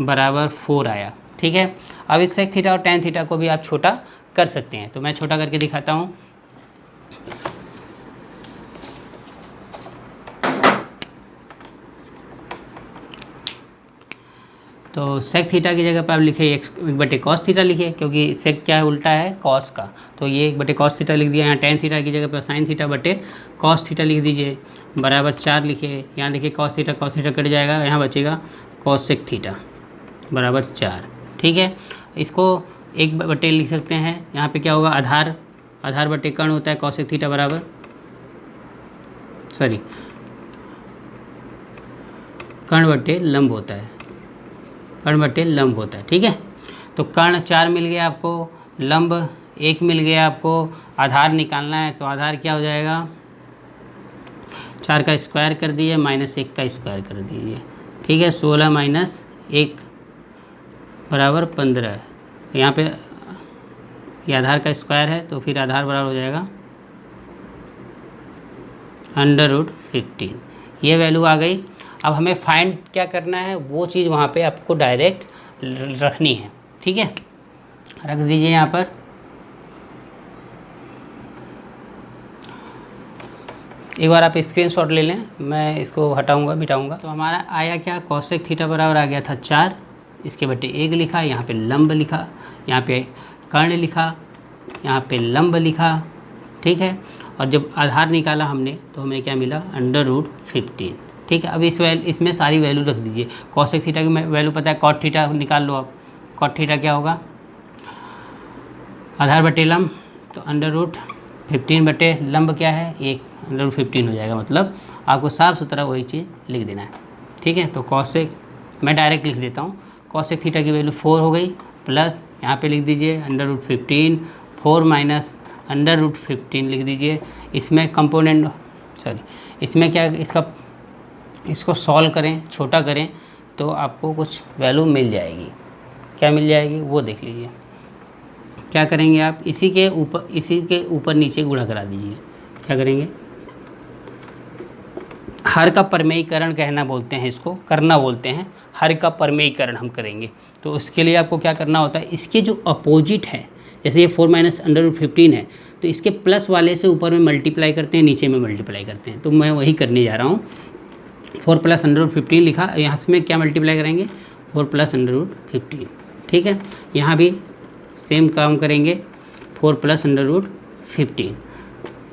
बराबर 4 आया। ठीक है, अब इस सेक थीटा और tan थीटा को भी आप छोटा कर सकते हैं, तो मैं छोटा करके दिखाता हूँ। तो सेक थीटा की जगह पर आप लिखे 1/cos थीटा लिखिए, क्योंकि सेक क्या है, उल्टा है कॉस का, तो ये 1/cos थीटा लिख दिया। यहाँ tan थीटा की जगह पर sin थीटा बटे cos थीटा लिख दीजिए, बराबर 4 लिखिए। यहाँ देखिए cos थीटा कट जाएगा, यहाँ बचेगा cos सेक थीटा बराबर 4। ठीक है, इसको 1/, लिख सकते हैं। यहाँ पे क्या होगा, आधार बटे कर्ण होता है, cos सेक थीटा बराबर कर्ण बटे लंब होता है, कर्ण बटे लंब होता है। ठीक है, तो कर्ण 4 मिल गया आपको, लंब 1 मिल गया आपको, आधार निकालना है तो आधार क्या हो जाएगा, 4 का स्क्वायर कर दीजिए -1 का स्क्वायर कर दीजिए। ठीक है, 16 माइनस 1 बराबर 15। यहाँ पे ये आधार का स्क्वायर है तो फिर आधार बराबर हो जाएगा √15। ये वैल्यू आ गई। अब हमें फाइंड क्या करना है, वो चीज़ वहाँ पे आपको डायरेक्ट रखनी है। ठीक है, रख दीजिए यहाँ पर। एक बार आप स्क्रीनशॉट ले लें, मैं इसको हटाऊंगा मिटाऊंगा। तो हमारा आया क्या, कॉसेक थीटा बराबर आ गया था 4, इसके बटे 1 लिखा, यहाँ पे लंब लिखा, यहाँ पे कर्ण लिखा, यहाँ पे लंब लिखा। ठीक है, और जब आधार निकाला हमने तो हमें क्या मिला, √15। ठीक है, अब इसमें सारी वैल्यू रख दीजिए। कॉसेक थीटा की वैल्यू पता है, कॉट थीटा निकाल लो आप। कॉट थीटा क्या होगा, आधार बटे लंब, तो √15 बटे लंब क्या है 1, √15 हो जाएगा। मतलब आपको साफ सुथरा वही चीज़ लिख देना है। ठीक है, तो कॉसेक मैं डायरेक्ट लिख देता हूँ। कॉसेक थीटा की वैल्यू 4 हो गई, प्लस यहाँ पे लिख दीजिए √15, 4 माइनस √15 लिख दीजिए। इसमें कंपोनेंट इसमें क्या, इसको सॉल्व करें, छोटा करें तो आपको कुछ वैल्यू मिल जाएगी। क्या मिल जाएगी वो देख लीजिए। क्या करेंगे आप, इसी के ऊपर नीचे गुणा करा दीजिए। क्या करेंगे, हर का परमेयीकरण कहना बोलते हैं, इसको करना बोलते हैं, हर का परमेयीकरण हम करेंगे। तो उसके लिए आपको क्या करना होता है, इसके जो अपोजिट है, जैसे ये 4 माइनस √15 है, तो इसके प्लस वाले से ऊपर में मल्टीप्लाई करते हैं, नीचे में मल्टीप्लाई करते हैं। तो मैं वही करने जा रहा हूँ। 4 प्लस √15 लिखा, यहाँ से में क्या मल्टीप्लाई करेंगे, 4 प्लस √15। ठीक है, यहाँ भी सेम काम करेंगे, 4 प्लस √15।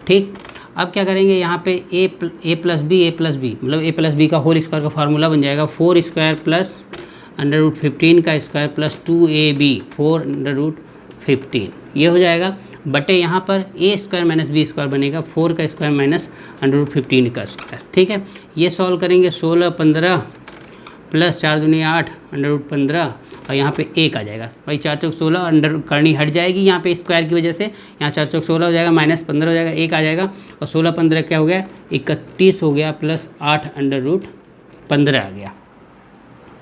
ठीक, अब क्या करेंगे, यहाँ पे a प्लस बी मतलब a+ b का होल स्क्वायर का फार्मूला बन जाएगा 4² प्लस √15 का स्क्वायर प्लस 2ab 4√15, ये हो जाएगा। बटे यहाँ पर a² माइनस b² बनेगा 4 का स्क्वायर माइनस √15 का स्क्वायर। ठीक है, ये सॉल्व करेंगे, 16 15 प्लस 4 दूनी 8 √15 और यहाँ पे 1 आ जाएगा। भाई 4 चौक 16, अंडर करनी हट जाएगी यहाँ पे स्क्वायर की वजह से, यहाँ 4 चौक 16 हो जाएगा, -15 हो जाएगा, 1 आ जाएगा और 16 15 क्या हो गया, 31 हो गया, प्लस 8 √15 आ गया।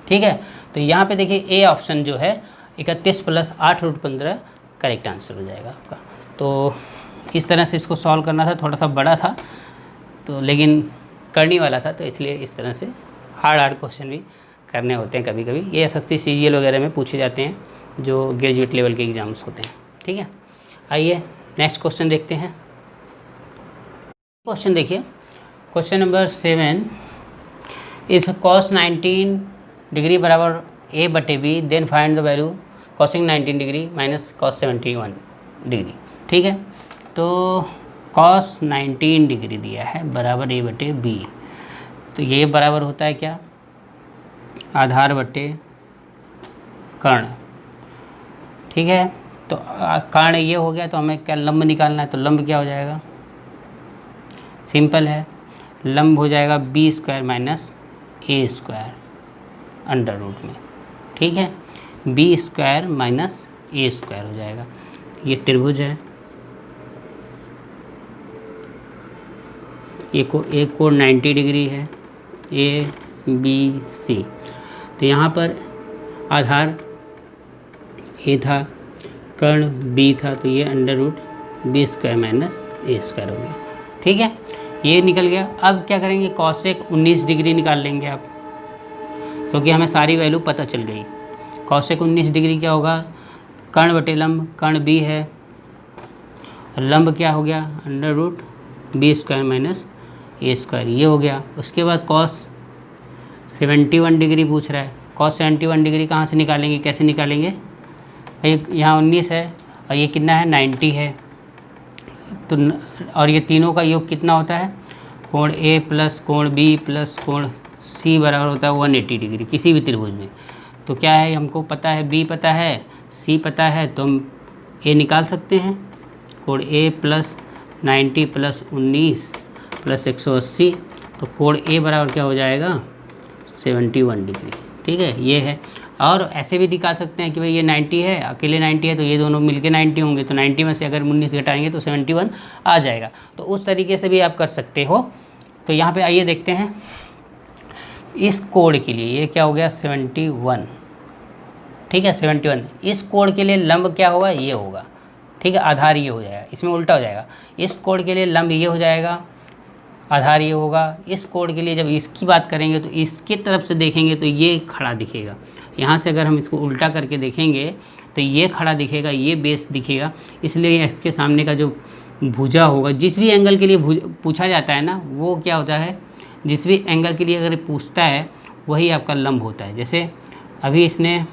ठीक है, तो यहाँ पे देखिए ए ऑप्शन जो है 31 प्लस 8 √15 करेक्ट आंसर हो जाएगा आपका। तो इस तरह से इसको सॉल्व करना था, थोड़ा सा बड़ा था तो लेकिन करने वाला था, तो इसलिए इस तरह से हार्ड क्वेश्चन भी करने होते हैं कभी कभी। ये SSC CGL वगैरह में पूछे जाते हैं जो ग्रेजुएट लेवल के एग्ज़ाम्स होते हैं। ठीक है, आइए नेक्स्ट क्वेश्चन देखते हैं। क्वेश्चन देखिए, question number 7, if cos 19 degree बराबर a/b then find the value cosing 19 degree minus cos 71 degree. ठीक है, तो cos 19 डिग्री दिया है बराबर a/b, तो ये बराबर होता है क्या, आधार बटे कर्ण। ठीक है, तो कर्ण ये हो गया, तो हमें क्या लंब निकालना है, तो लंब क्या हो जाएगा, सिंपल है, लंब हो जाएगा बी स्क्वायर माइनस ए स्क्वायर अंडर रूट में, ठीक है, बी स्क्वायर माइनस ए स्क्वायर हो जाएगा। ये त्रिभुज है, एक कोण 90 डिग्री है, ए बी सी। तो यहाँ पर आधार ए था, कर्ण बी था, तो ये under root B square minus ए स्क्वायर हो गया, ठीक है, ये निकल गया। अब क्या करेंगे, कॉसेक 19 डिग्री निकाल लेंगे आप, क्योंकि हमें सारी वैल्यू पता चल गई। कॉसेक 19 डिग्री क्या होगा, कर्ण बटे लंब, कर्ण बी है, लंब क्या हो गया, under root B square minus ए स्क्वायर, ये हो गया। उसके बाद कॉस 71 डिग्री पूछ रहा है, कॉस 71 डिग्री कहाँ से निकालेंगे, कैसे निकालेंगे भाई, यहाँ 19 है और ये कितना है 90 है, तो और ये तीनों का योग कितना होता है, कोण ए प्लस कोण बी प्लस कोण सी बराबर होता है 180 डिग्री किसी भी त्रिभुज में। तो क्या है, हमको पता है बी पता है, सी पता है, तो हम ए निकाल सकते हैं, कोण ए प्लस 90 प्लस 19 प्लस 180, तो कोण ए बराबर क्या हो जाएगा 71 डिग्री, ठीक है, ये है। और ऐसे भी दिखा सकते हैं कि भाई ये 90 है, अकेले 90 है, तो ये दोनों मिलके 90 होंगे, तो 90 में से अगर 19 घटाएंगे तो 71 आ जाएगा। तो उस तरीके से भी आप कर सकते हो। तो यहाँ पे आइए देखते हैं इस कोण के लिए, ये क्या हो गया 71, ठीक है 71। इस कोण के लिए लंब क्या होगा, ये होगा, ठीक है, आधार ये हो जाएगा, इसमें उल्टा हो जाएगा। इस कोण के लिए लंब ये हो जाएगा, आधार ये होगा। इस कोण के लिए जब इसकी बात करेंगे तो इसकी तरफ से देखेंगे तो ये खड़ा दिखेगा। यहाँ से अगर हम इसको उल्टा करके देखेंगे तो ये खड़ा दिखेगा, ये बेस दिखेगा। इसलिए इसके सामने का जो भुजा होगा, जिस भी एंगल के लिए पूछा जाता है ना, वो क्या होता है, जिस भी एंगल के लिए अगर पूछता है वही आपका लंब होता है। जैसे अभी इसने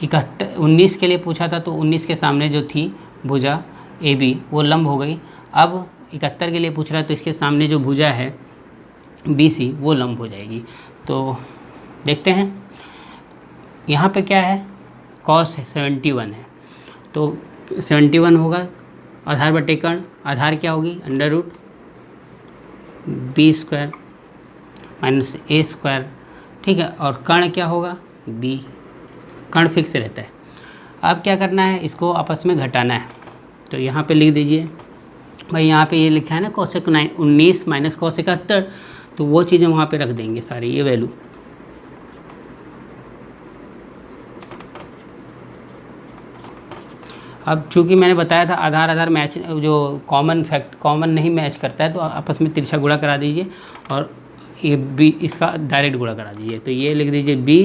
19 के लिए पूछा था, तो 19 के सामने जो थी भुजा ए बी वो लंब हो गई। अब 71 के लिए पूछ रहा है, तो इसके सामने जो भुजा है बी सी वो लंब हो जाएगी। तो देखते हैं यहाँ पे क्या है, कॉस 71 है, तो 71 होगा आधार बटे कर्ण, आधार क्या होगी under root B square minus ए स्क्वायर, ठीक है, और कर्ण क्या होगा बी, कर्ण फिक्स रहता है। अब क्या करना है, इसको आपस में घटाना है। तो यहाँ पे लिख दीजिए भाई, यहाँ पे ये लिखा है ना कॉसेक 19 माइनस कॉस 71, तो वो चीज़ें वहाँ पे रख देंगे सारी, ये वैल्यू। अब चूँकि मैंने बताया था आधार आधार मैच, जो कॉमन नहीं मैच करता है, तो आपस में तिरछा गुणा करा दीजिए और ये बी इसका डायरेक्ट गुणा करा दीजिए। तो ये लिख दीजिए B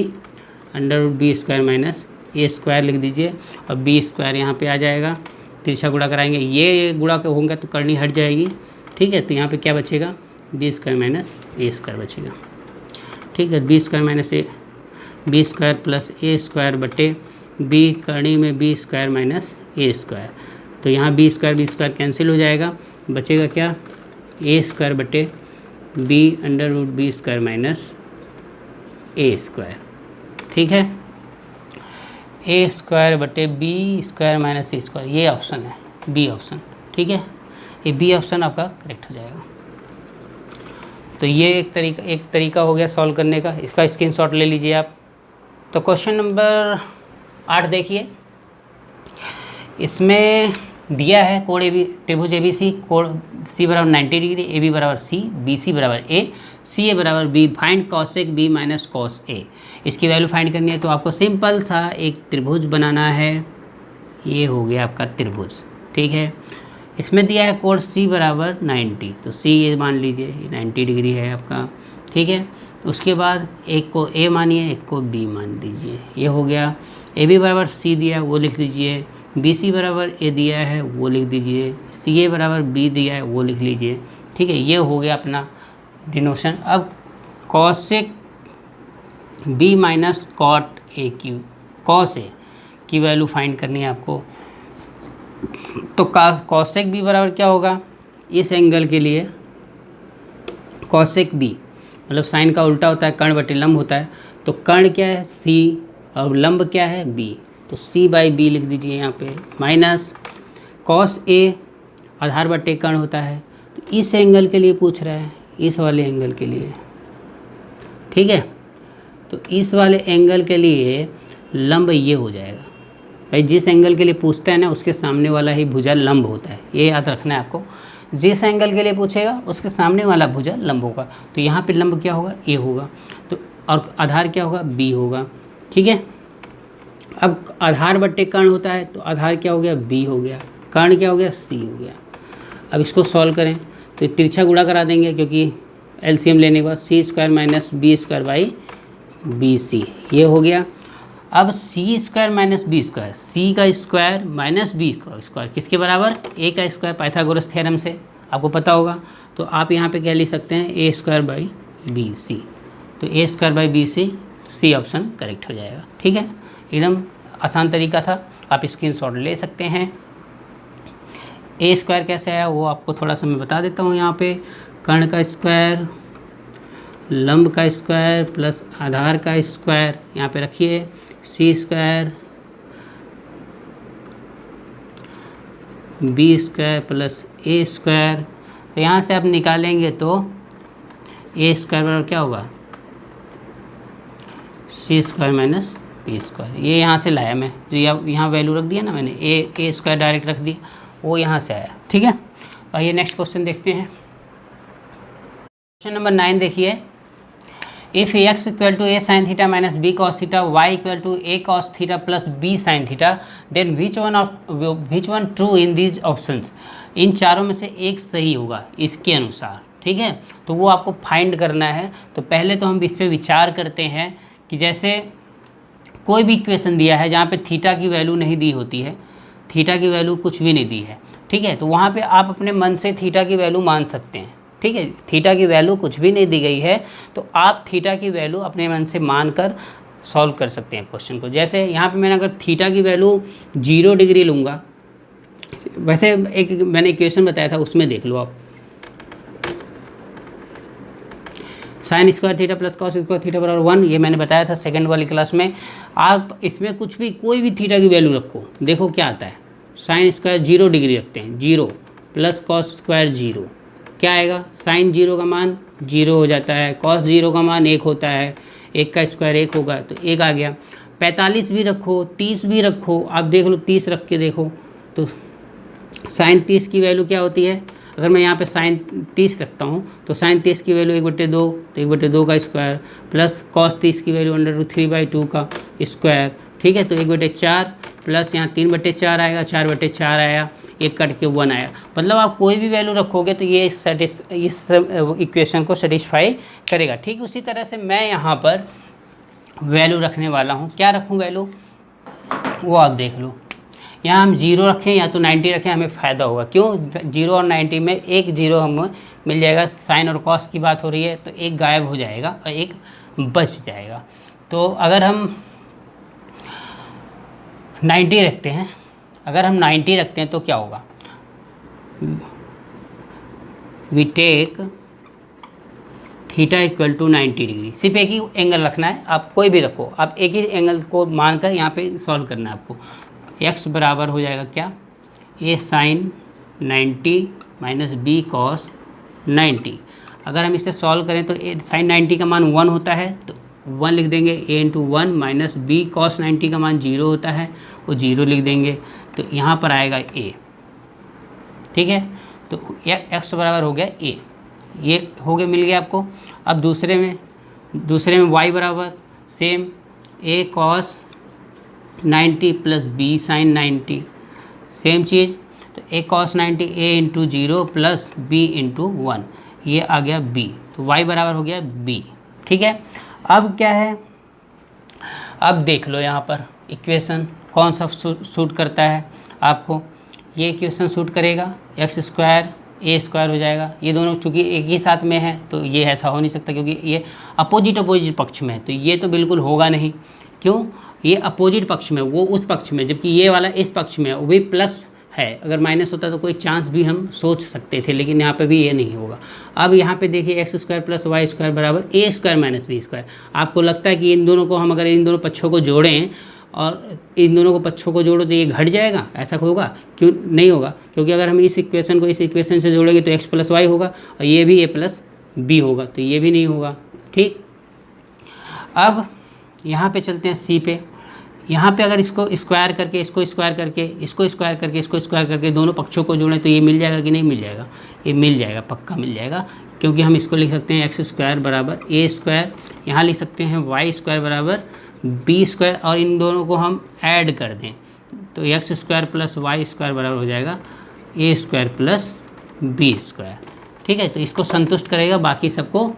under root B square minus ए स्क्वायर लिख दीजिए, और बी स्क्वायर यहाँ पे आ जाएगा, तिरछा गुणा कराएंगे, ये गुणा होंगे तो करनी हट जाएगी, ठीक है। तो यहाँ पे क्या बचेगा, बी स्क्वायर माइनस ए स्क्वायर बचेगा, ठीक है, B square minus A, B square plus A square बटे बी करनी में बी स्क्वायर माइनस ए स्क्वायर। तो यहाँ बी स्क्वायर कैंसिल हो जाएगा, बचेगा क्या ए स्क्वायर बटे B under root B square minus ए स्क्वायर, ठीक है, ए स्क्वायर बटे बी स्क्वायर माइनस ए स्क्वायर, ये ऑप्शन है बी ऑप्शन, ठीक है, ये बी ऑप्शन आपका करेक्ट हो जाएगा। तो ये एक तरीका हो गया सॉल्व करने का, इसका स्क्रीनशॉट ले लीजिए आप। तो क्वेश्चन नंबर 8 देखिए, इसमें दिया है कोण ए बी, त्रिभुज ए बी सी, कोण सी बराबर 90 डिग्री, ए बी बराबर सी, बी सी बराबर ए, सी ए बराबर b, find cosec B minus cos a. इसकी वैल्यू फाइंड करनी है, तो आपको सिंपल सा एक त्रिभुज बनाना है। ये हो गया आपका त्रिभुज, ठीक है। इसमें दिया है कोण सी बराबर 90, तो सी ये मान लीजिए ये 90 डिग्री है आपका, ठीक है। उसके बाद एक को ए मानिए, एक को बी मान दीजिए, ये हो गया। ए बी बराबर सी दिया है वो लिख दीजिए, बी सी बराबर ए दिया है वो लिख दीजिए, सी ए बराबर बी दिया है वो लिख लीजिए, ठीक है। ये हो गया अपना डिनोशन। अब cosec B minus cot A की, कॉस ए की वैल्यू फाइंड करनी है आपको। तो कॉसेक बी बराबर क्या होगा, इस एंगल के लिए कॉसेक बी मतलब साइन का उल्टा होता है, कर्ण बटे लंब होता है। तो कर्ण क्या है सी और लंब क्या है बी, तो सी बाई बी लिख दीजिए यहाँ पे, माइनस कॉस ए आधार बटे कर्ण होता है, इस एंगल के लिए पूछ रहा है, इस वाले एंगल के लिए, ठीक है। तो इस वाले एंगल के लिए लंब ये हो जाएगा भाई, जिस एंगल के लिए पूछता है ना उसके सामने वाला ही भुजा लंब होता है, ये याद रखना है आपको। जिस एंगल के लिए पूछेगा उसके सामने वाला भुजा लंब होगा। तो यहाँ पे लंब क्या होगा, ए होगा। तो और आधार क्या होगा, बी होगा, ठीक है। अब आधार बट्टे कर्ण होता है, तो आधार क्या हो गया, बी हो गया, कर्ण क्या हो गया, सी हो गया। अब इसको सॉल्व करें तो तिरछा गुणा करा देंगे, क्योंकि एलसीएम लेने के बाद c square minus B square by b c, ये हो गया। अब c square minus B square, c का स्क्वायर माइनस बी का स्क्वायर किसके बराबर, ए का स्क्वायर, पाइथागोरस थ्योरम से आपको पता होगा। तो आप यहाँ पे क्या लिख सकते हैं, a square by b c. तो a square by b c, c option correct हो जाएगा, ठीक है। एकदम आसान तरीका था, आप स्क्रीनशॉट ले सकते हैं। ए स्क्वायर कैसे आया वो आपको थोड़ा सा मैं बता देता हूँ। यहाँ पे कर्ण का स्क्वायर, लंब का स्क्वायर प्लस आधार का स्क्वायर, यहाँ पे रखिए सी square B square plus A square. तो यहाँ से आप निकालेंगे तो ए स्क्वायर बराबर क्या होगा, सी स्क्वायर माइनस बी स्क्वायर। ये यहाँ से लाया मैं, तो यहाँ वैल्यू रख दिया ना मैंने, ए स्क्वायर डायरेक्ट रख दिया, वो यहाँ से आया, ठीक है। आइए नेक्स्ट क्वेश्चन देखते हैं। क्वेश्चन नंबर 9 देखिए, if x equal to a sine theta minus B cos theta, y equal to a cos theta plus b sine theta, then which one true in these options. इन चारों में से एक सही होगा इसके अनुसार, ठीक है। तो वो आपको फाइंड करना है। तो पहले तो हम इस पर विचार करते हैं कि जैसे कोई भी इक्वेशन दिया है जहाँ पे थीटा की वैल्यू नहीं दी होती है, थीटा की वैल्यू कुछ भी नहीं दी है, ठीक है। तो वहाँ पे आप अपने मन से थीटा की वैल्यू मान सकते हैं, ठीक है। थीटा की वैल्यू कुछ भी नहीं दी गई है, तो आप थीटा की वैल्यू अपने मन से मान कर सॉल्व कर सकते हैं क्वेश्चन को। जैसे यहाँ पे मैंने अगर थीटा की वैल्यू 0 डिग्री लूँगा, वैसे एक मैंने इक्वेशन बताया था उसमें देख लो आप, sine square theta plus cos square theta बराबर 1, ये मैंने बताया था सेकंड वाली क्लास में। आप इसमें कुछ भी कोई भी थीटा की वैल्यू रखो, देखो क्या आता है। साइन स्क्वायर 0 डिग्री रखते हैं, 0 प्लस कॉस स्क्वायर 0, क्या आएगा, साइन 0 का मान 0 हो जाता है, कॉस 0 का मान 1 होता है, 1 का स्क्वायर 1 होगा, तो 1 आ गया। 45 भी रखो, 30 भी रखो, आप देख लो 30 रख के देखो तो साइन 30 की वैल्यू क्या होती है। अगर मैं यहाँ पे साइन 30 रखता हूँ तो साइन 30 की वैल्यू 1/2, तो 1/2 का स्क्वायर प्लस कॉस 30 की वैल्यू √3/2 का स्क्वायर, ठीक है। तो 1/4 प्लस यहाँ 3/4 आएगा, 4/4 आया, 1 कट के 1 आया। मतलब आप कोई भी वैल्यू रखोगे तो ये इस इक्वेशन को सेटिस्फाई करेगा, ठीक। उसी तरह से मैं यहाँ पर वैल्यू रखने वाला हूँ, क्या रखूँ वैल्यू वो आप देख लो। यहाँ हम 0 रखें या तो 90 रखें, हमें फ़ायदा होगा। क्यों, 0 और 90 में एक 0 हमें मिल जाएगा। साइन और कॉस की बात हो रही है तो एक गायब हो जाएगा और एक बच जाएगा। तो अगर हम 90 रखते हैं, तो क्या होगा, we take theta equal to 90 degree. सिर्फ एक ही एंगल रखना है, आप कोई भी रखो, आप एक ही एंगल को मानकर यहाँ पे सॉल्व करना है आपको। x बराबर हो जाएगा क्या, a sine 90 minus B cos 90। अगर हम इसे सॉल्व करें तो a साइन 90 का मान 1 होता है, तो 1 लिख देंगे, a into 1 minus B cos 90 का मान 0 होता है, वो 0 लिख देंगे। तो यहाँ पर आएगा a, ठीक है। तो x बराबर हो गया a, ये हो गया, मिल गया आपको। अब दूसरे में y बराबर same a cos 90 plus b sine 90, same चीज़। तो a कॉस 90 a इंटू 0 प्लस b इंटू 1, ये आ गया b। तो y बराबर हो गया b, ठीक है। अब क्या है, अब देख लो यहाँ पर इक्वेशन कौन सा सूट करता है आपको। ये इक्वेशन सूट करेगा, एक्स स्क्वायर ए स्क्वायर हो जाएगा। ये दोनों चूँकि एक ही साथ में है तो ये ऐसा हो नहीं सकता, क्योंकि ये अपोजिट पक्ष में है, तो ये तो बिल्कुल होगा नहीं। क्यों, ये अपोजिट पक्ष में, वो उस पक्ष में, जबकि ये वाला इस पक्ष में है, वो भी प्लस है। अगर माइनस होता तो कोई चांस भी हम सोच सकते थे, लेकिन यहाँ पे भी ये नहीं होगा। अब यहाँ पे देखिए X square plus Y square बराबर A square minus B square. आपको लगता है कि इन दोनों को हम अगर इन दोनों पक्षों को जोड़ें और इन दोनों को पक्षों को जोड़ो तो ये घट जाएगा, ऐसा होगा? क्यों नहीं होगा? क्योंकि अगर हम इस इक्वेशन को इस इक्वेशन से जोड़ेंगे तो x प्लस वाई होगा और ये भी a प्लस बी होगा, तो ये भी नहीं होगा। ठीक, अब यहाँ पे चलते हैं सी पे। यहाँ पे अगर इसको स्क्वायर करके इसको स्क्वायर करके इसको स्क्वायर करके इसको स्क्वायर करके दोनों पक्षों को जोड़ें तो ये मिल जाएगा कि नहीं मिल जाएगा? ये मिल जाएगा, पक्का मिल जाएगा, क्योंकि हम इसको लिख सकते हैं एक्स स्क्वायर बराबर ए स्क्वायर, यहाँ लिख सकते हैं वाई स्क्वायर बराबर बी स्क्वायर, और इन दोनों को हम ऐड कर दें तो X square plus Y square बराबर हो जाएगा A square plus B square. ठीक है, तो इसको संतुष्ट करेगा, बाकी सबको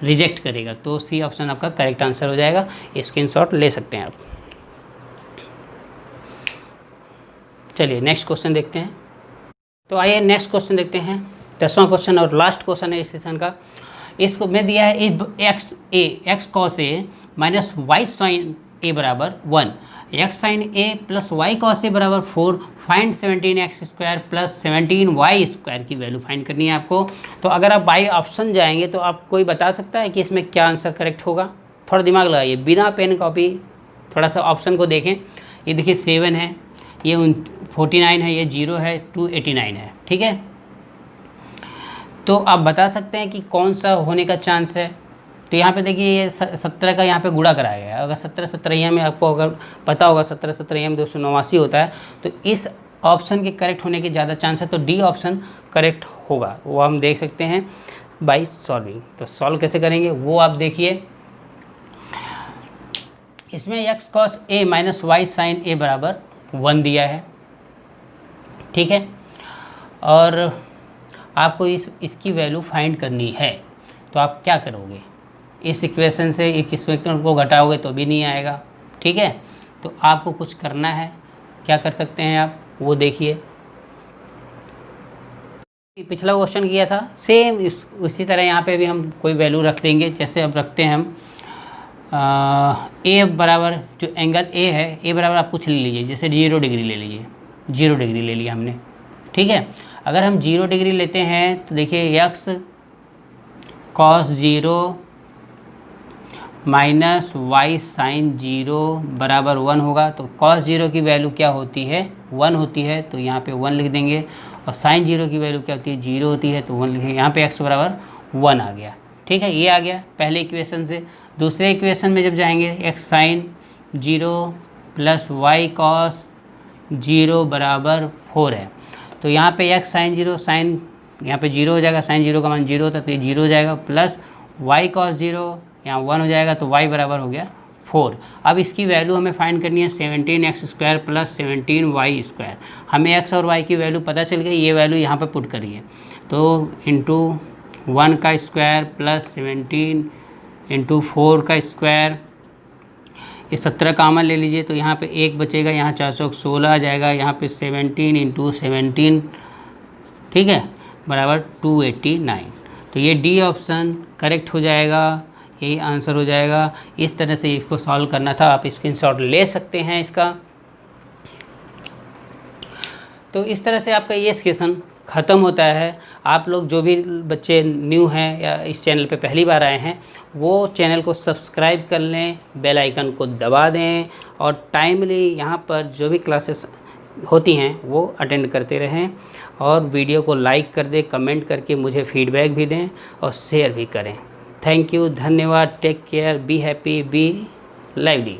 रिजेक्ट करेगा, तो सी ऑप्शन आपका करेक्ट आंसर हो जाएगा। स्क्रीनशॉट ले सकते हैं आप। चलिए नेक्स्ट क्वेश्चन देखते हैं। तो आइए नेक्स्ट क्वेश्चन देखते हैं, 10वां क्वेश्चन और लास्ट क्वेश्चन है इस सेशन का। इसको में दिया है x cos A minus Y sign ए बराबर 1, x sign A plus Y cos A बराबर 4, find 17x square plus 17y square की वैल्यू फाइंड करनी है आपको। तो अगर आप बाई ऑप्शन जाएंगे तो आप कोई बता सकता है कि इसमें क्या आंसर करेक्ट होगा? थोड़ा दिमाग लगाइए, बिना पेन कॉपी थोड़ा सा ऑप्शन को देखें। ये देखिए 7 है, ये 49 है, ये 0 है, 289 है। ठीक है, तो आप बता सकते हैं कि कौन सा होने का चांस है। तो यहाँ पे देखिए ये 17 का यहाँ पे गुणा कराया गया है। अगर 17 में आपको अगर पता होगा 17 में 289 होता है, तो इस ऑप्शन के करेक्ट होने के ज़्यादा चांस है, तो डी ऑप्शन करेक्ट होगा। वो हम देख सकते हैं बाई सॉल्विंग। तो सॉल्व कैसे करेंगे वो आप देखिए। इसमें x cos A minus Y sign ए बराबर 1 दिया है। ठीक है, और आपको इसकी वैल्यू फाइंड करनी है, तो आप क्या करोगे? इस इक्वेशन से एक इक्वेशन को घटाओगे तो भी नहीं आएगा। ठीक है, तो आपको कुछ करना है। क्या कर सकते हैं आप वो देखिए। पिछला क्वेश्चन किया था सेम उसी तरह यहाँ पे भी हम कोई वैल्यू रख देंगे। जैसे अब रखते हैं हम ए बराबर, जो एंगल ए है, ए बराबर आप कुछ ले लीजिए, जैसे 0 डिग्री ले लीजिए, 0 डिग्री ले लिया हमने। ठीक है, अगर हम 0 डिग्री लेते हैं तो देखिए X cos 0 minus Y sine 0 बराबर 1 होगा। तो कॉस 0 की वैल्यू क्या होती है? 1 होती है, तो यहाँ पे 1 लिख देंगे। और साइन 0 की वैल्यू क्या होती है? 0 होती है, तो 1 लिखेंगे। यहाँ पे एक्स बराबर 1 आ गया। ठीक है, ये आ गया पहले इक्वेशन से। दूसरे इक्वेशन में जब जाएंगे, X sine 0 plus Y cos 0 बराबर 4 है, तो यहाँ पे एक्स साइन 0, साइन यहाँ पे 0 हो जाएगा, साइन 0 का मान 0 होता है तो ये 0 हो जाएगा, प्लस वाई कॉस 0 यहाँ 1 हो जाएगा, तो y बराबर हो गया 4। अब इसकी वैल्यू हमें फाइंड करनी है 17x square plus 17y square. हमें x और y की वैल्यू पता चल गई, ये वैल्यू यहाँ पे पुट करिए। तो इंटू 1 का स्क्वायर प्लस 17 इंटू 4 का स्क्वायर, ये 17 कामन ले लीजिए, तो यहाँ पे 1 बचेगा, यहाँ 4 चौक 16 आ जाएगा, यहाँ पे 17 इंटू 17, ठीक है, बराबर 289। तो ये डी ऑप्शन करेक्ट हो जाएगा, यही आंसर हो जाएगा। इस तरह से इसको सॉल्व करना था, आप स्क्रीनशॉट ले सकते हैं इसका। तो इस तरह से आपका ये सेशन ख़त्म होता है। आप लोग जो भी बच्चे न्यू हैं या इस चैनल पे पहली बार आए हैं, वो चैनल को सब्सक्राइब कर लें, बेल आइकन को दबा दें, और टाइमली यहाँ पर जो भी क्लासेस होती हैं वो अटेंड करते रहें, और वीडियो को लाइक कर दें, कमेंट करके मुझे फीडबैक भी दें और शेयर भी करें। थैंक यू, धन्यवाद, take care, be happy, be lively.